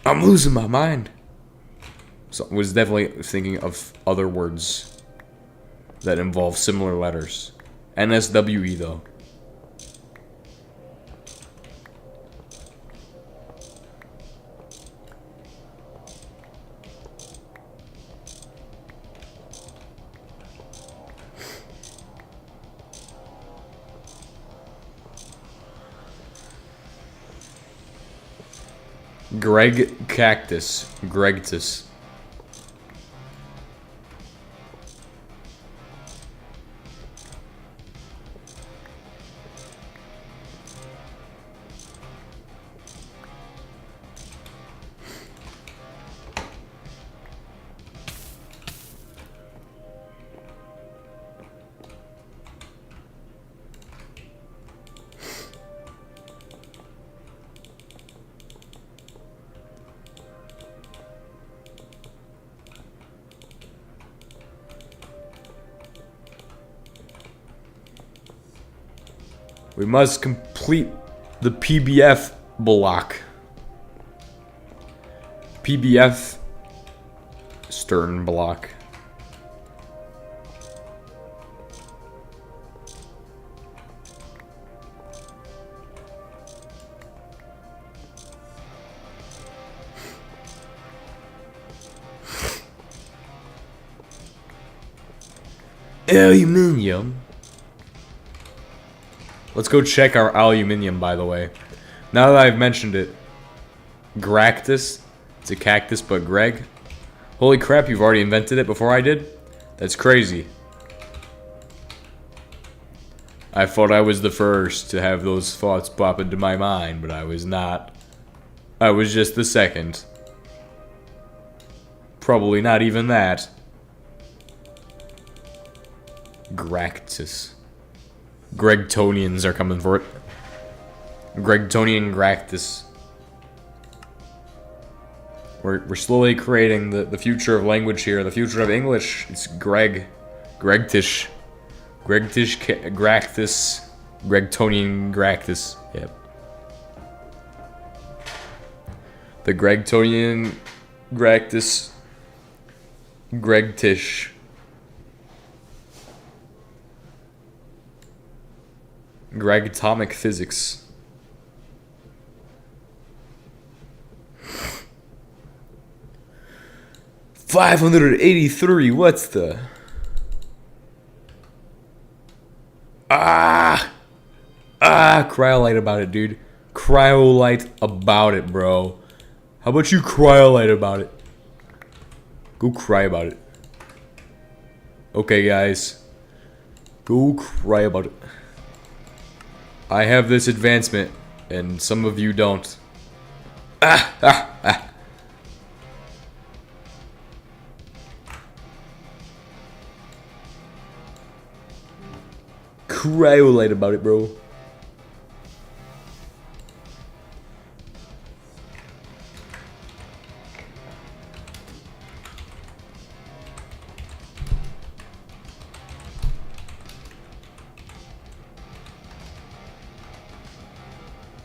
I'm losing my mind. So I was definitely thinking of other words that involve similar letters. NSWE though. Gregtech. We must complete the PBF block. PBF stern block. Aluminium. Let's go check our aluminium, by the way. Now that I've mentioned it. Gractus. It's a cactus, but Greg. Holy crap, you've already invented it before I did? That's crazy. I thought I was the first to have those thoughts pop into my mind, but I was not. I was just the second. Probably not even that. Gractus. Gregtonians are coming for it. Gregtonian Gractus. We're slowly creating the future of language here, the future of English. It's Gregtech. Gractus. Gregtonian Gractus. Yep. The Gregtonian Gractus. Gregtech. Gregatomic physics. $583. What's the Cryolite about it, dude. Cryolite about it, bro. How about you cryolite about it? Go cry about it. Okay, guys. Go cry about it. I have this advancement, and some of you don't. Cryolite about it, bro.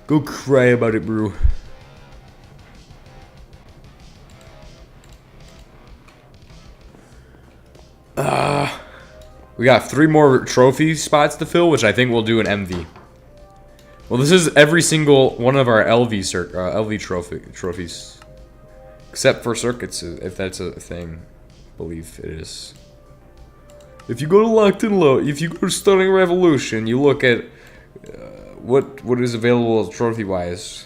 Go cry about it, bro. We got 3 more trophy spots to fill, which I think we'll do an MV. Well, this is every single one of our LV trophies, except for circuits, if that's a thing. I believe it is. If you go to Locked and Load, if you go to Stunning Revolution, you look at what is available trophy-wise.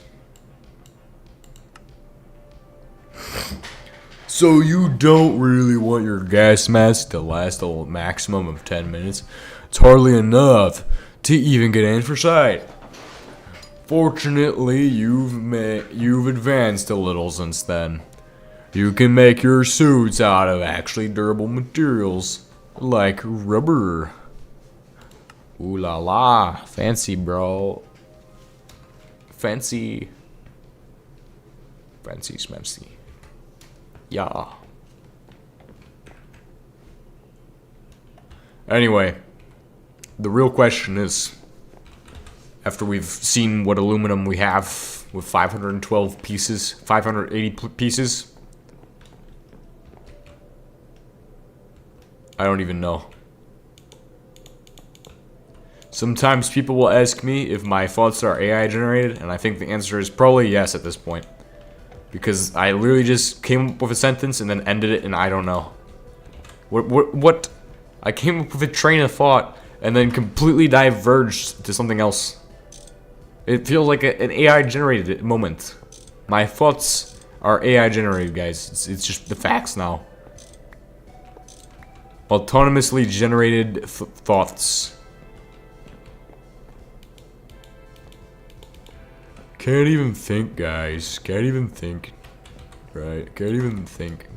So you don't really want your gas mask to last a maximum of 10 minutes. It's hardly enough to even get in for sight. Fortunately, you've advanced a little since then. You can make your suits out of actually durable materials, like rubber. Ooh la la, fancy, bro. Fancy smancy. Yeah. Anyway, the real question is, after we've seen what aluminum we have with 512 pieces, 580 pieces, I don't even know. Sometimes people will ask me if my thoughts are AI generated, and I think the answer is probably yes at this point. Because I literally just came up with a sentence and then ended it, and I don't know. What? I came up with a train of thought and then completely diverged to something else. It feels like an AI generated moment. My thoughts are AI generated, guys. It's just the facts now. Autonomously generated thoughts. Can't even think, guys. Can't even think. Right? Can't even think.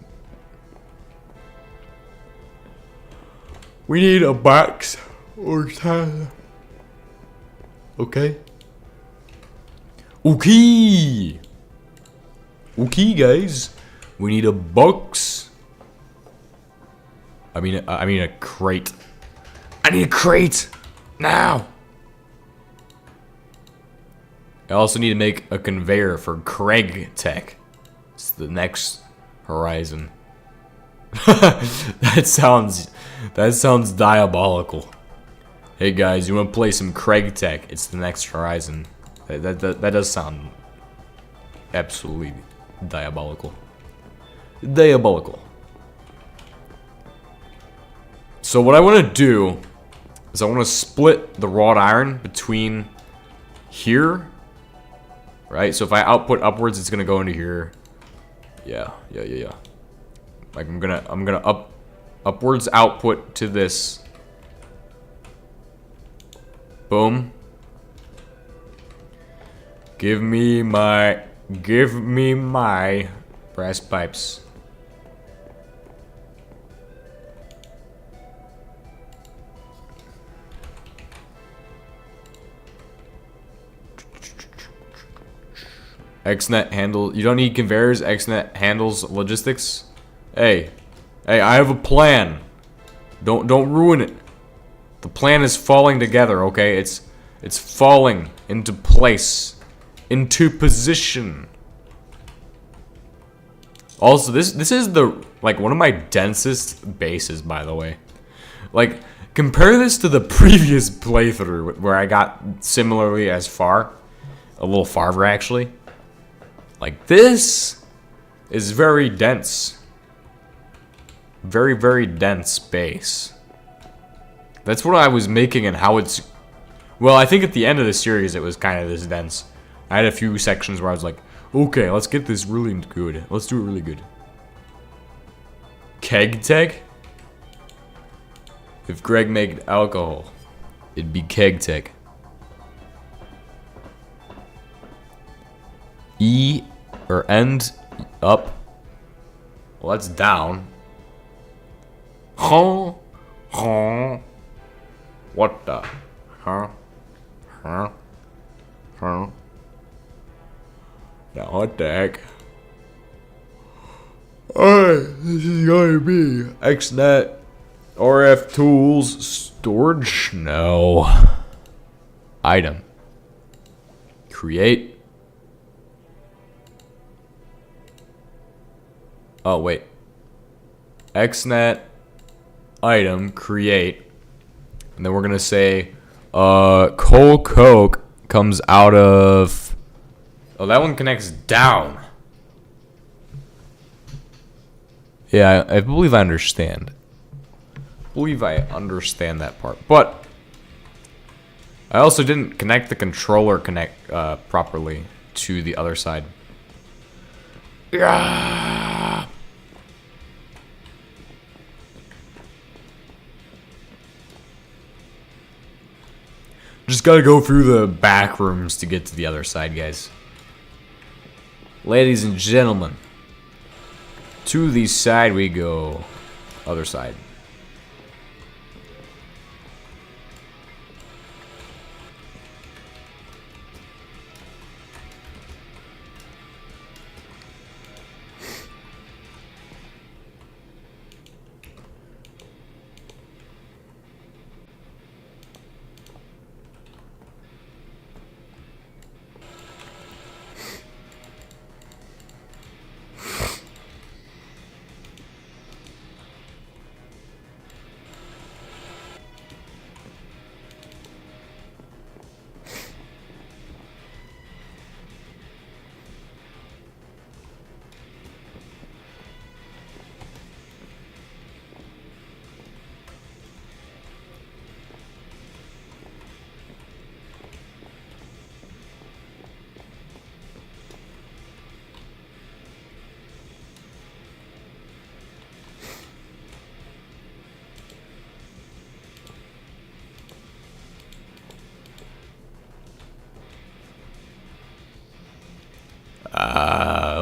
We need a box or something. Okay? Okay! Okay, guys. We need a box. I mean a crate. I need a crate! Now! I also need to make a conveyor for Gregtech. It's the next horizon. That sounds diabolical. Hey guys, you want to play some Gregtech? It's the next horizon. That does sound absolutely diabolical. Diabolical. So what I want to do is I want to split the wrought iron between here. Right, so if I output upwards, it's gonna go into here. Yeah. Like I'm gonna upwards output to this. Boom. Give me my brass pipes. XNet handle. You don't need conveyors. XNet handles logistics. Hey, I have a plan. Don't ruin it. The plan is falling together. Okay, it's falling into place, into position. Also, this is like one of my densest bases, by the way. Like, compare this to the previous playthrough where I got similarly as far, a little farther actually. Like, this is very dense. Very, very dense base. That's what I was making and how it's Well, I think at the end of the series it was kind of this dense. I had a few sections where I was like, okay, let's get this really good. Let's do it really good. Gregtech? If Greg made alcohol, it'd be Gregtech. E or end up. Well, that's down. Huh? Huh? What the? Huh? Huh? Huh? Now what the heck? Alright, this is gonna be XNet RF tools storage. No. Item. Create. Oh wait. XNet item create. And then we're gonna say Coke comes out of. Oh, that one connects down. Yeah, I believe I understand. I believe I understand that part. But I also didn't connect the controller properly to the other side. Yeah. Just gotta go through the back rooms to get to the other side, guys. Ladies and gentlemen, to the side we go. Other side.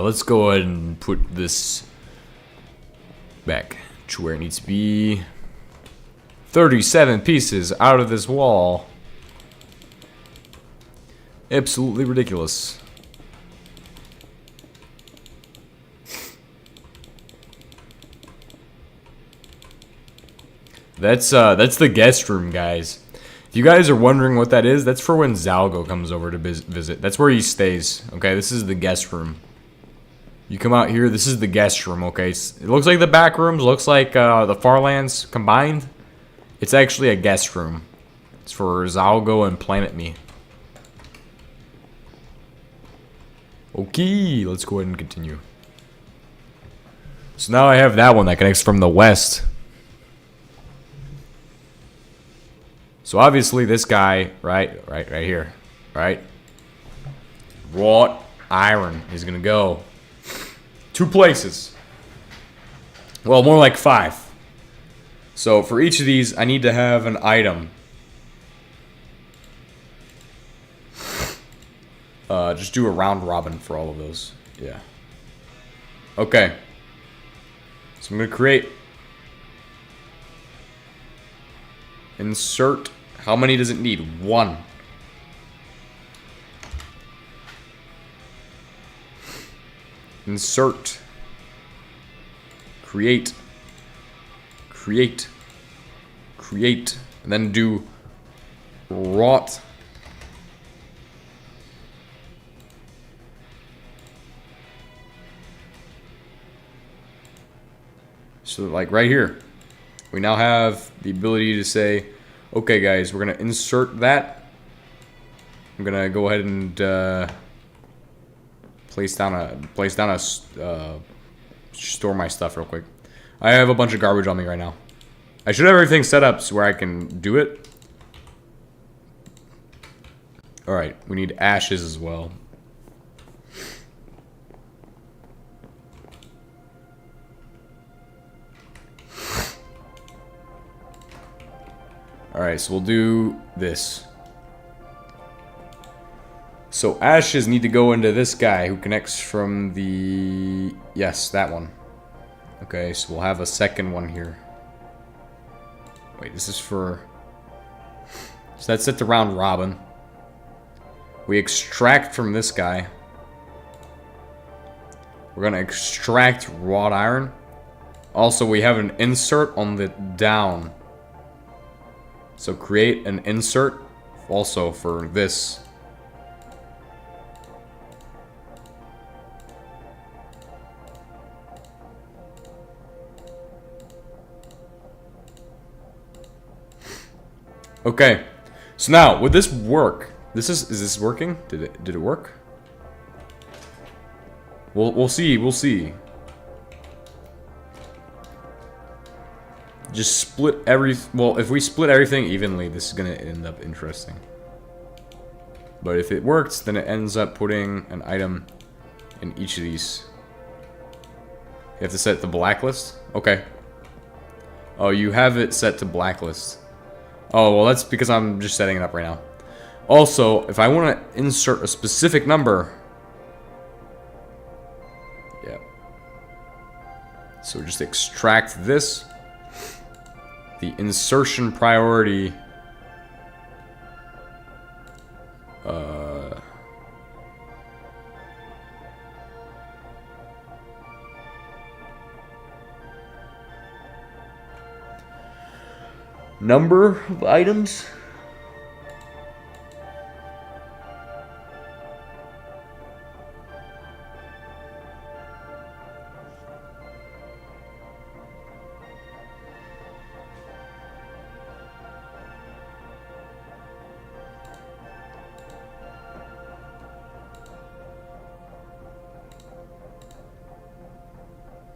Let's go ahead and put this back to where it needs to be. 37 pieces out of this wall. Absolutely ridiculous. That's the guest room, guys. If you guys are wondering what that is, that's for when Zalgo comes over to visit. That's where he stays. Okay, this is the guest room. You come out here, this is the guest room, okay? It looks like the back rooms, looks like the Farlands combined. It's actually a guest room. It's for Zalgo and Planet Me. Okay, let's go ahead and continue. So now I have that one that connects from the west. So obviously this guy, right here, right? Wrought iron is gonna go 2 places. Well, more like 5. So for each of these, I need to have an item. Just do a round robin for all of those. Yeah. Okay. So I'm gonna create. Insert. How many does it need? 1. Insert. Create. Create. Create. And then do wrought. So like right here, we now have the ability to say, okay guys, we're gonna insert that. I'm gonna go ahead and place down a store my stuff real quick. I have a bunch of garbage on me right now. I should have everything set up so where I can do it. Alright, we need ashes as well. Alright, so we'll do this. So ashes need to go into this guy who connects from the... Yes, that one. Okay, so we'll have a second one here. Wait, this is for... So that's it to round robin. We extract from this guy. We're gonna extract wrought iron. Also, we have an insert on the down. So create an insert also for this. Okay. So now, would this work? Is this working? Did it work? We'll see. Just split well, if we split everything evenly, this is gonna end up interesting. But if it works, then it ends up putting an item in each of these. You have to set the blacklist? Okay. Oh, you have it set to blacklist. Oh, well, that's because I'm just setting it up right now. Also, if I want to insert a specific number... Yeah. So just extract this. The insertion priority... Number of items?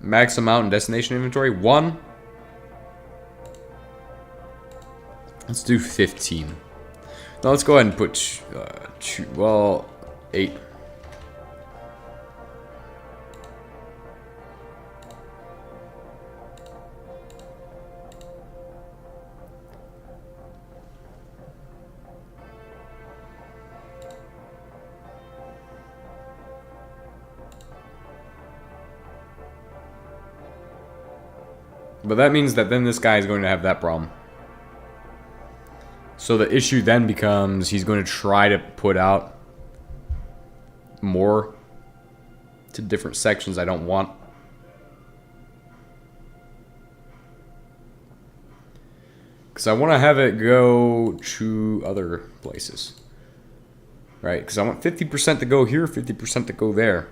Max amount and destination inventory? 1. Let's do 15. Now let's go ahead and put, 8. But that means that then this guy is going to have that problem. So the issue then becomes he's going to try to put out more to different sections I don't want. Because I want to have it go to other places. Right? Because I want 50% to go here, 50% to go there.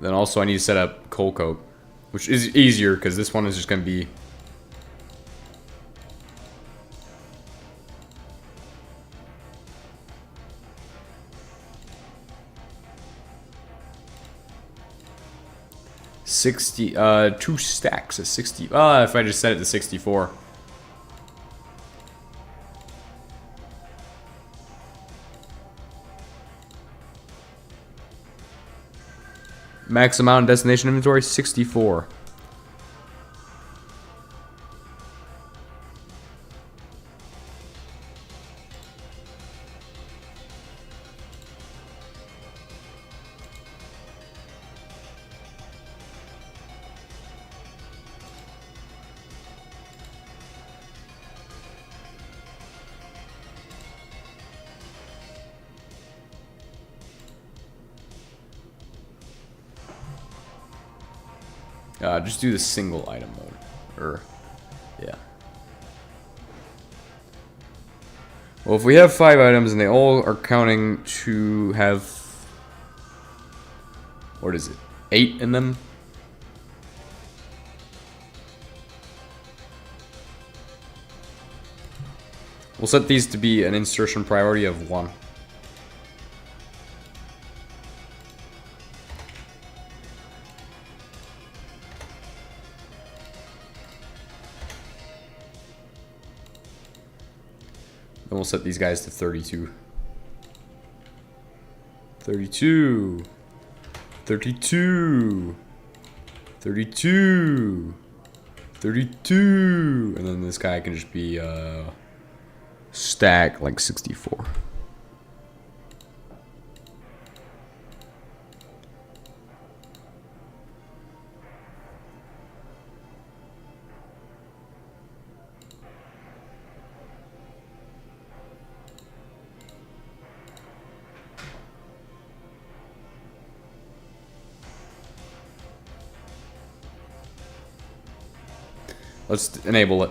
Then also I need to set up coal coat, which is easier because this one is just going to be... two stacks of 60. If I just set it to 64. Max amount and destination inventory, 64. Just do the single item mode. Yeah. Well, if we have 5 items and they all are counting to have... What is it? 8 in them? We'll set these to be an insertion priority of 1. And we'll set these guys to 32. 32. 32. 32. 32. And then this guy can just be stack like 64. Let's enable it.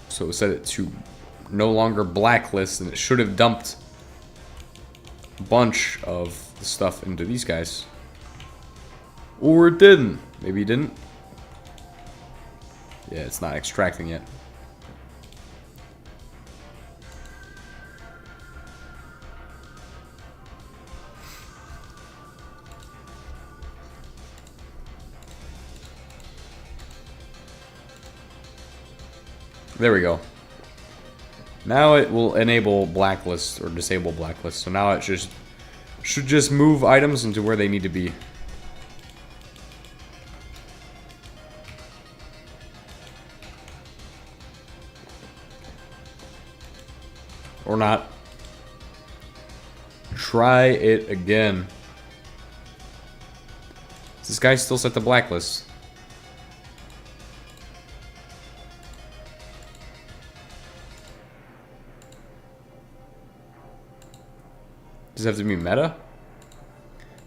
So set it to no longer blacklist, and it should have dumped a bunch of the stuff into these guys. Or it didn't. Maybe it didn't. Yeah, it's not extracting yet. There we go. Now it will enable blacklist or disable blacklist. So now it should just move items into where they need to be. Or not. Try it again. Is this guy still set to blacklist? Does it have to be meta?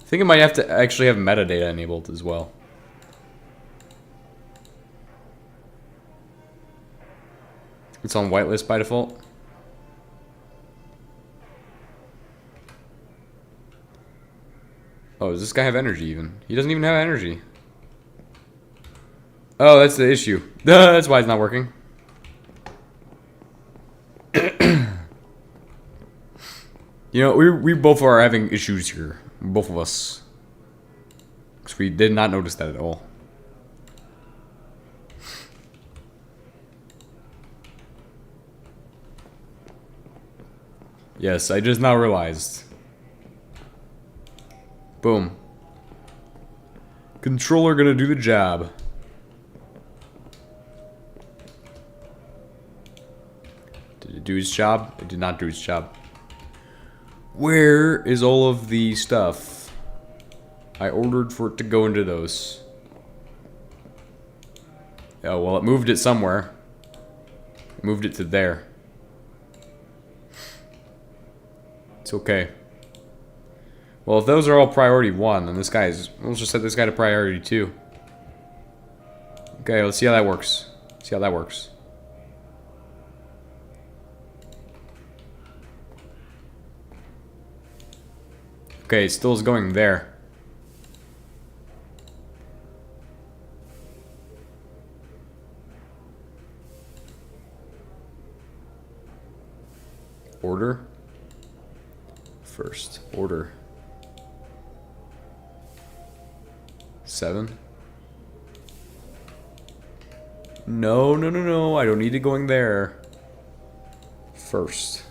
I think it might have to actually have metadata enabled as well. It's on whitelist by default. Oh, does this guy have energy even? He doesn't even have energy. Oh, that's the issue. That's why it's not working. You know, we both are having issues here. Both of us. Because we did not notice that at all. Yes, I just now realized. Boom. Controller gonna do the job. Did it do its job? It did not do its job. Where is all of the stuff I ordered for it to go into those? Oh, well, it moved it somewhere. It moved it to there. It's okay. Well, if those are all priority 1, then this guy is... We'll just set this guy to priority 2. Okay, let's see how that works. See how that works. Okay, it still is going there. Order. First. Order. 7. No, no, no, no. I don't need it going there. First.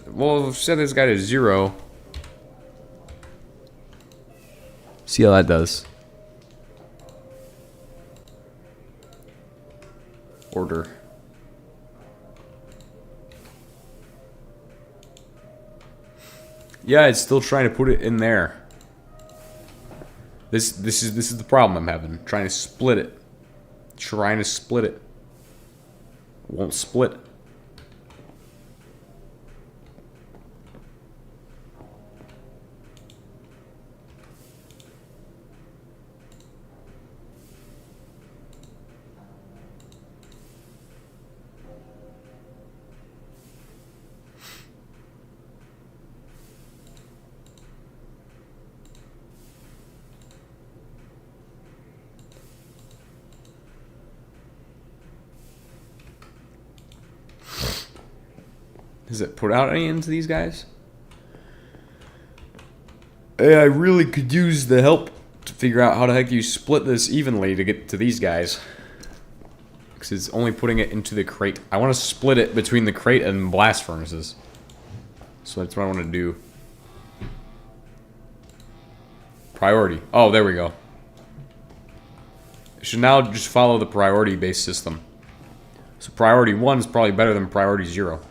Well, set this guy to 0. See how that does. Order. Yeah, it's still trying to put it in there. This is the problem I'm having. Trying to split it. Trying to split it. Won't split. Does it put out any into these guys? Hey, I really could use the help to figure out how the heck you split this evenly to get to these guys. Because it's only putting it into the crate. I want to split it between the crate and blast furnaces. So that's what I want to do. Priority. Oh, there we go. It should now just follow the priority-based system. So priority 1 is probably better than priority 0.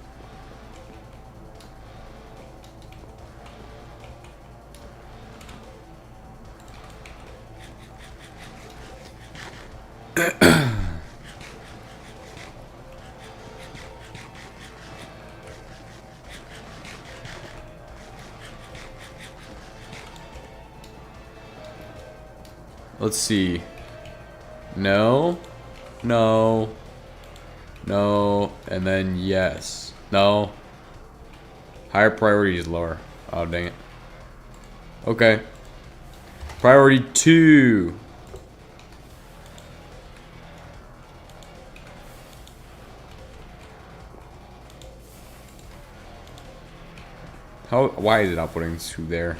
Let's see. No. No. No. And then yes. No. Higher priority is lower. Oh, dang it. Okay. Priority 2. Why is it outputting 2 there?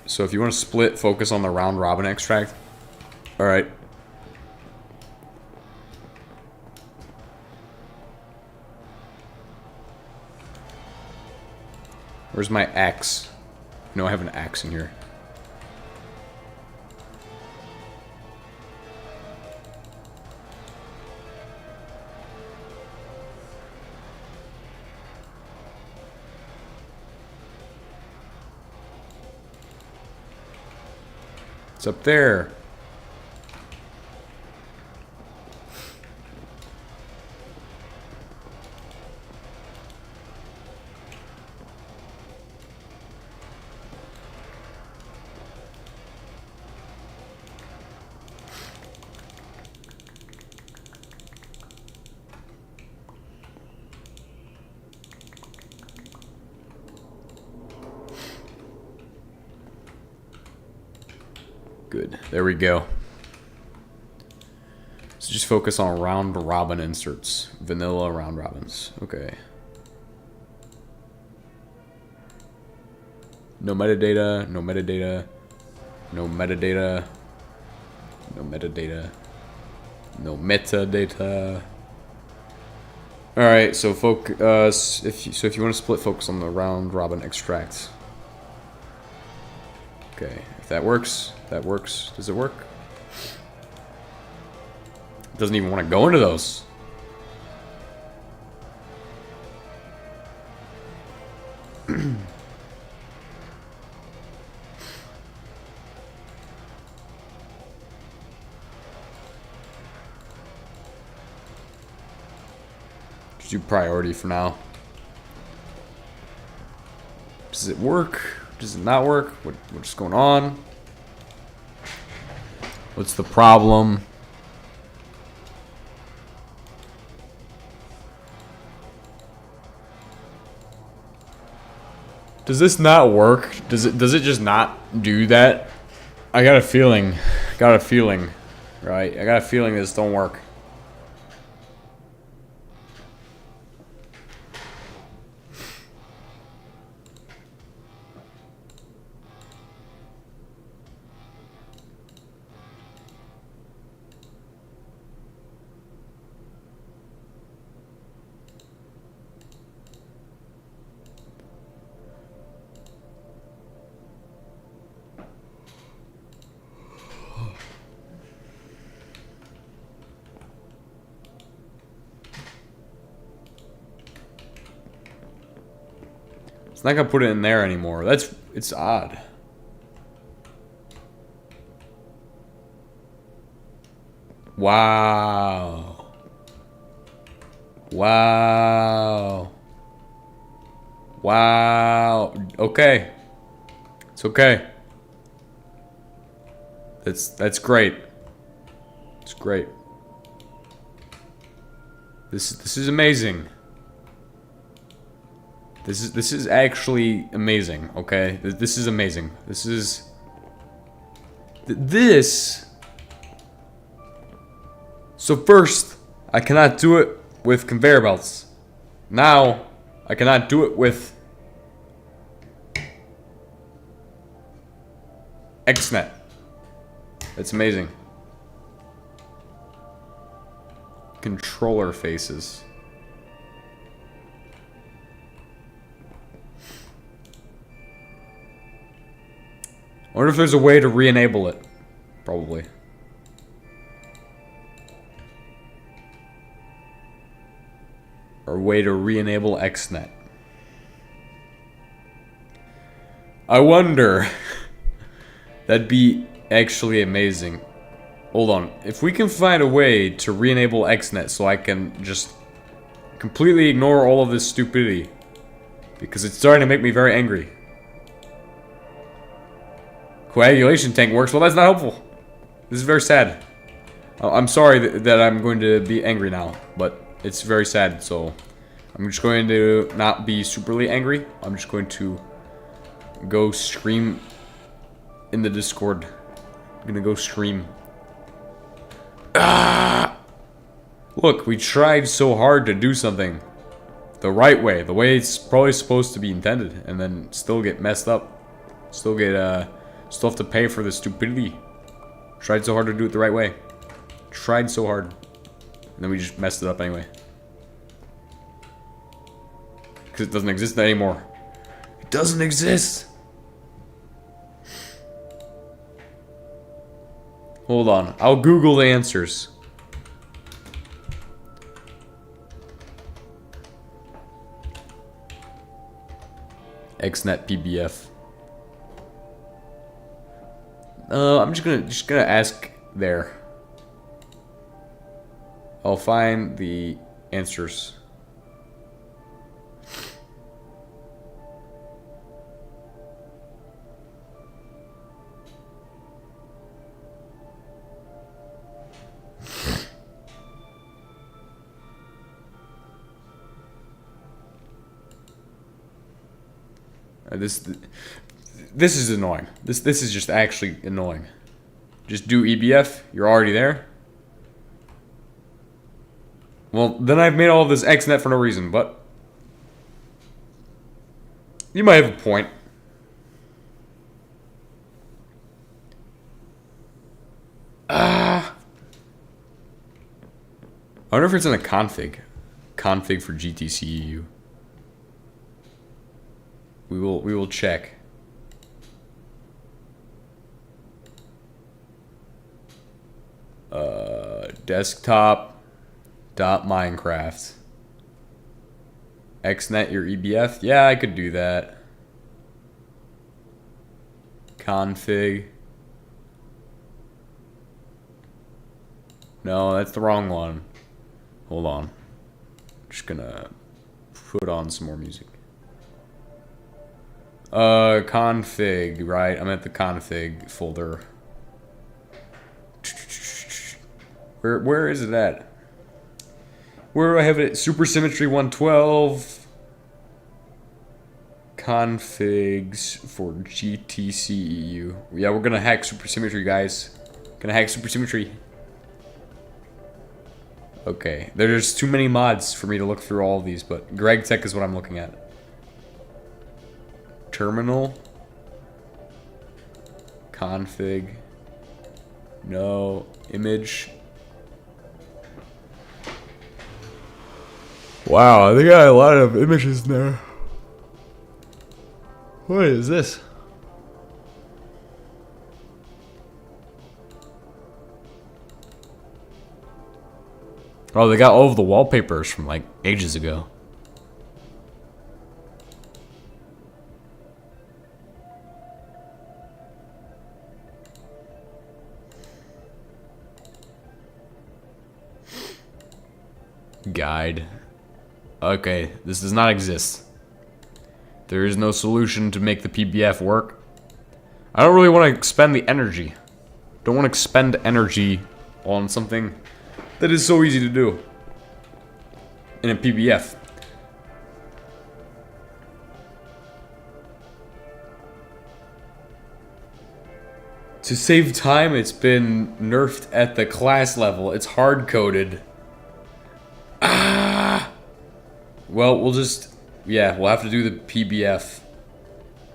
So if you want to split, focus on the round robin extract. Alright. Where's my axe? No, I have an axe in here. It's up there. Good. There we go. So just focus on round robin inserts. Vanilla round robins. Okay. No metadata. No metadata. No metadata. No metadata. No metadata. All right. So focus. If you want to split, focus on the round robin extracts. Okay. If that works. That works. Does it work? It doesn't even want to go into those. Just do priority for now. Does it work? Does it not work? What's going on? What's the problem? Does this not work? Does it just not do that? I got a feeling. Right? I got a feeling this don't work. It's not gonna put it in there anymore. It's odd. Wow. Wow. Wow. Okay. It's okay. That's great. It's great. This is amazing. This is actually amazing, okay? This is amazing. This. So first, I cannot do it with conveyor belts. Now, I cannot do it with XNet. That's amazing. Controller faces. I wonder if there's a way to re-enable it. Probably. Or a way to re-enable XNet. I wonder. That'd be actually amazing. Hold on. If we can find a way to re-enable XNet so I can just completely ignore all of this stupidity. Because it's starting to make me very angry. Coagulation tank works. Well, that's not helpful. This is very sad. I'm sorry that I'm going to be angry now, but it's very sad, so I'm just going to not be superly angry. I'm just going to go scream in the Discord. I'm gonna go scream. Ah! Look, we tried so hard to do something the right way, the way it's probably supposed to be intended, and then still get messed up. Still have to pay for the stupidity. Tried so hard to do it the right way. Tried so hard. And then we just messed it up anyway. Because it doesn't exist anymore. It doesn't exist! Hold on. I'll Google the answers. XNet PBF. I'm just gonna ask there. I'll find the answers. This is annoying. This is just actually annoying. Just do EBF. You're already there. Well, then I've made all of this XNet for no reason, but you might have a point. I wonder if it's in a config. Config for GTCEU. We will check. Desktop.minecraft. XNet your EBF? Yeah, I could do that. Config. No, that's the wrong one. Hold on. Just gonna put on some more music. Config, right? I'm at the config folder. Where is it at? Where do I have it? Supersymmetry 112. Configs for GTCEU. Yeah, we're gonna hack Supersymmetry, guys. Gonna hack Supersymmetry. Okay, there's too many mods for me to look through all of these, but Gregtech is what I'm looking at. Terminal. Config. No. Image. Wow, I think I got a lot of images in there. What is this? Oh, they got all of the wallpapers from like ages ago. Guide. Okay, this does not exist. There is no solution to make the PBF work. I don't really want to expend the energy. Don't want to expend energy on something that is so easy to do in a PBF. To save time, it's been nerfed at the class level. It's hard-coded. Well, we'll just... Yeah, we'll have to do the PBF.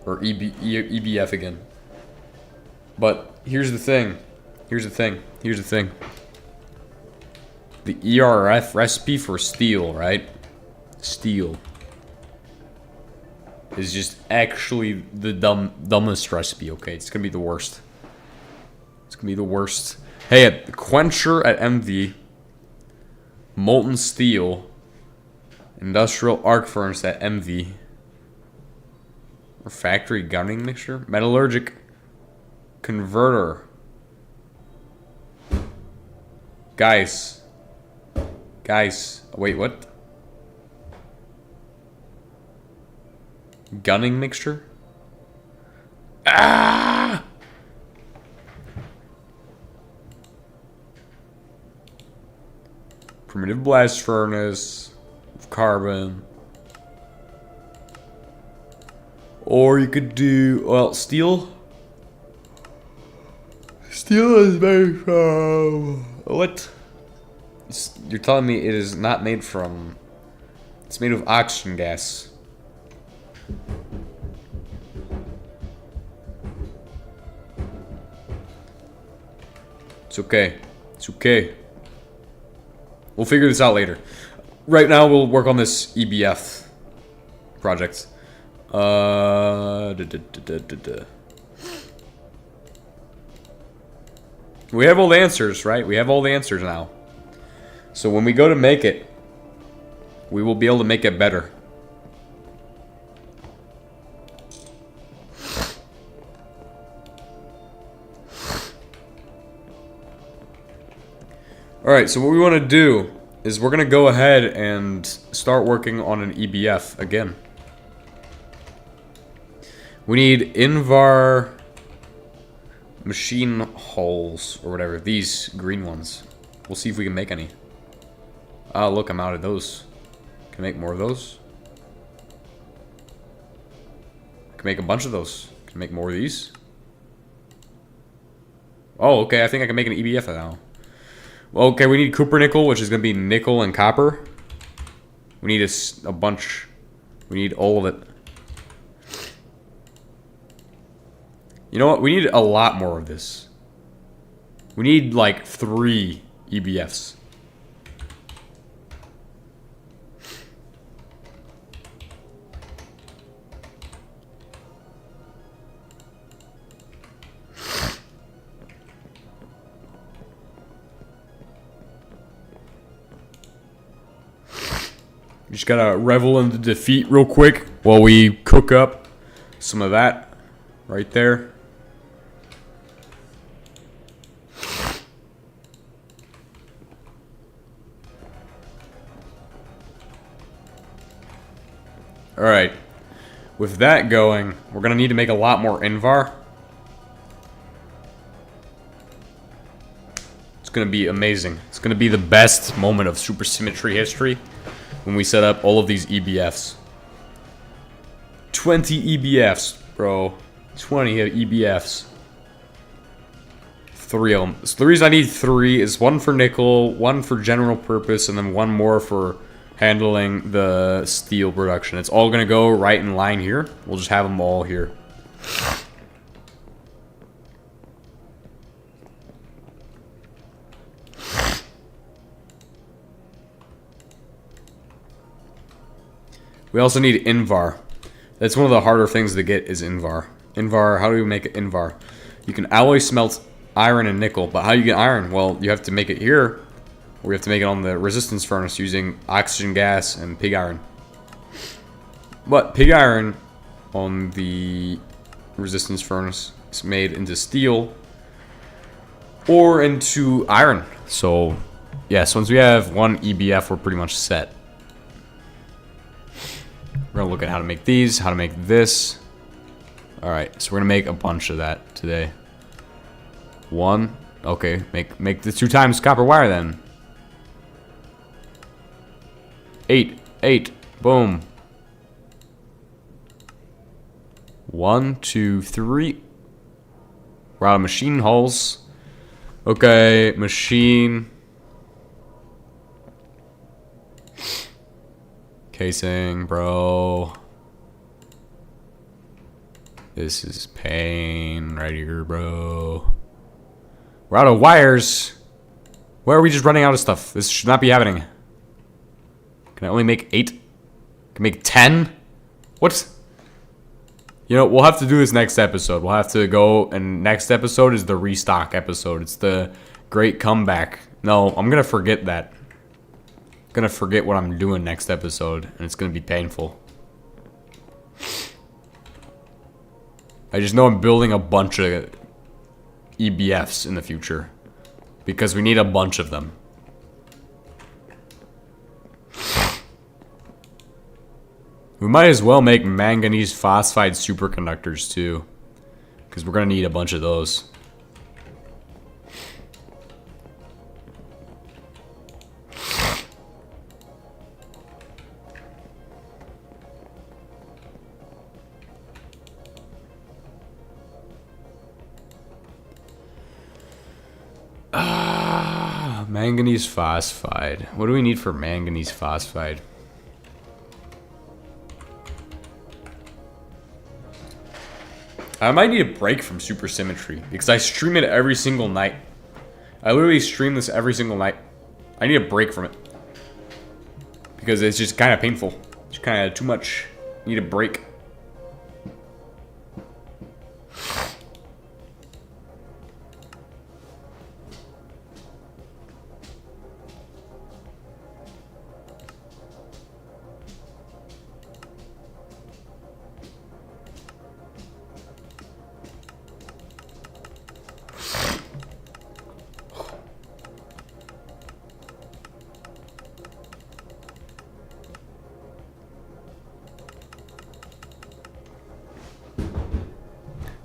Or EBF again. But here's the thing. Here's the thing. Here's the thing. The ERF recipe for steel, right? Steel is just actually the dumbest recipe, okay? It's gonna be the worst. It's gonna be the worst. Hey, at Quencher at MV, molten steel, industrial arc furnace at MV, refractory gunning mixture, metallurgic converter. Guys, wait, what? Gunning mixture? Ah! Primitive blast furnace, carbon. Or you could do, well, steel. Steel is made from what? You're telling me it is not made from. It's made of oxygen gas. It's okay. It's okay. We'll figure this out later. Right now, we'll work on this EBF project. We have all the answers, right? We have all the answers now. So when we go to make it, we will be able to make it better. Alright, so what we want to do is we're going to go ahead and start working on an EBF again. We need Invar machine hulls, or whatever, these green ones. We'll see if we can make any. Oh, look, I'm out of those. Can I make more of those? I can make a bunch of those. Can I make more of these? Oh, okay, I think I can make an EBF now. Well, okay, we need copper nickel, which is going to be nickel and copper. We need a bunch. We need all of it. You know what? We need a lot more of this. We need like 3 EBFs. Just gotta revel in the defeat real quick while we cook up some of that right there. Alright, with that going, we're going to need to make a lot more Invar. It's going to be amazing. It's going to be the best moment of Supersymmetry history when we set up all of these EBFs. 20 EBFs, bro. 20 EBFs. 3 of them. So the reason I need 3 is 1 for nickel, 1 for general purpose, and then 1 more for handling the steel production. It's all gonna go right in line here. We'll just have them all here. We also need Invar. That's one of the harder things to get is Invar. Invar, how do we make it Invar? You can alloy smelt iron and nickel, but how do you get iron? Well, you have to make it here. We have to make it on the resistance furnace using oxygen gas and pig iron. But pig iron on the resistance furnace is made into steel or into iron. So, yes, once we have 1 EBF, we're pretty much set. We're going to look at how to make these, how to make this. Alright, so we're going to make a bunch of that today. 1. Okay, make the 2 times copper wire then. 8. Boom. 1, 2, 3. We're out of machine hulls. Okay, machine. Casing, bro. This is pain right here, bro. We're out of wires. Why are we just running out of stuff? This should not be happening. Can I only make 8? Can I make 10? What? You know, we'll have to do this next episode. We'll have to go, and next episode is the restock episode. It's the great comeback. No, I'm gonna forget that. I'm gonna forget what I'm doing next episode, and it's gonna be painful. I just know I'm building a bunch of EBFs in the future. Because we need a bunch of them. We might as well make manganese phosphide superconductors too. Because we're going to need a bunch of those. Manganese phosphide. What do we need for manganese phosphide? I might need a break from Supersymmetry because I stream it every single night. I literally stream this every single night. I need a break from it because it's just kind of painful. It's kind of too much. Need a break.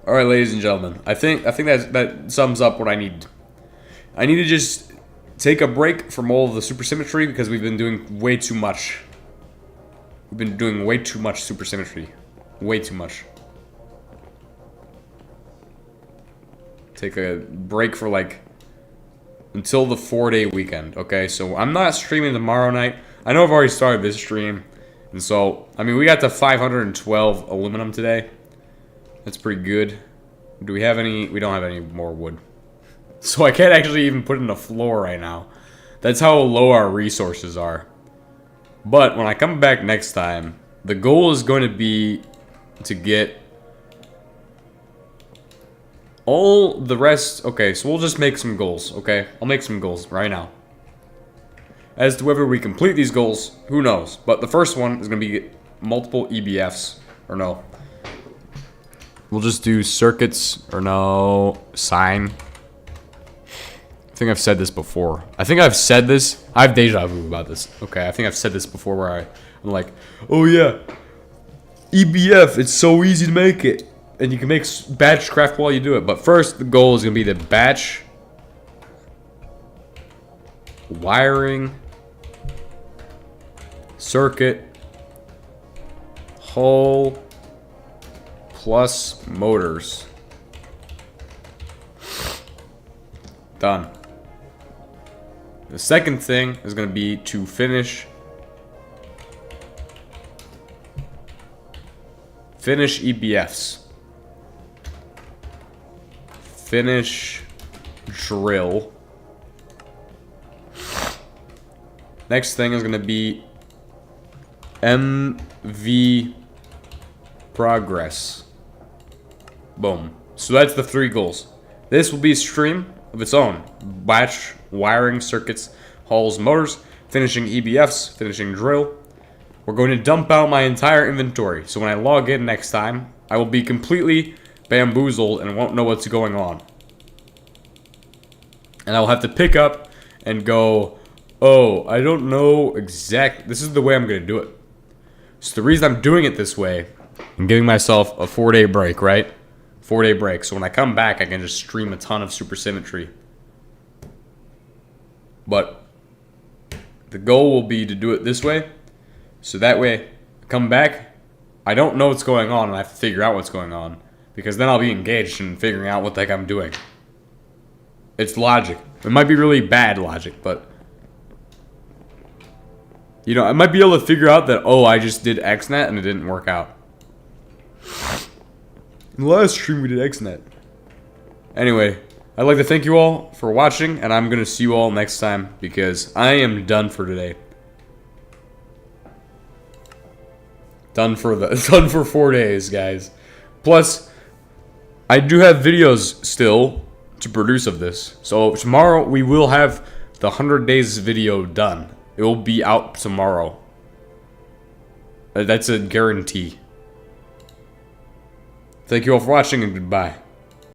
All right, ladies and gentlemen, I think that sums up what I need. I need to just take a break from all of the supersymmetry because we've been doing way too much. We've been doing way too much supersymmetry, way too much. Take a break for like until the 4-day weekend. Okay, so I'm not streaming tomorrow night. I know I've already started this stream, and so I mean we got to 512 aluminum today. That's pretty good. Do we have any? We don't have any more wood. So I can't actually even put in a floor right now. That's how low our resources are. But when I come back next time, the goal is going to be to get all the rest. Okay, so we'll just make some goals, okay? I'll make some goals right now. As to whether we complete these goals, who knows? But the first one is going to be multiple EBFs. Or no. We'll just do circuits, or no, sine. I think I've said this before. I think I've said this. I have deja vu about this. Okay, I think I've said this before where I'm like, oh yeah, EBF, it's so easy to make it. And you can make batch craft while you do it. But first, the goal is going to be the batch wiring, circuit, hull, plus motors. Done. The second thing is going to be to finish EBFs. Finish drill. Next thing is going to be MV progress. Boom. So that's the 3 goals. This will be a stream of its own. Batch, wiring, circuits, hulls, motors, finishing EBFs, finishing drill. We're going to dump out my entire inventory. So when I log in next time, I will be completely bamboozled and won't know what's going on. And I'll have to pick up and go, oh, I don't know exactly. This is the way I'm going to do it. So the reason I'm doing it this way, I'm giving myself a 4-day break, right? 4-day break. So when I come back, I can just stream a ton of Supersymmetry. But the goal will be to do it this way. So that way, I come back, I don't know what's going on, and I have to figure out what's going on. Because then I'll be engaged in figuring out what the heck I'm doing. It's logic. It might be really bad logic, but you know, I might be able to figure out that, oh, I just did XNet and it didn't work out. In the last stream we did XNet. Anyway, I'd like to thank you all for watching, and I'm gonna see you all next time because I am done for today. Done for 4 days, guys. Plus, I do have videos still to produce of this. So tomorrow we will have the 100 days video done. It will be out tomorrow. That's a guarantee. Thank you all for watching and goodbye.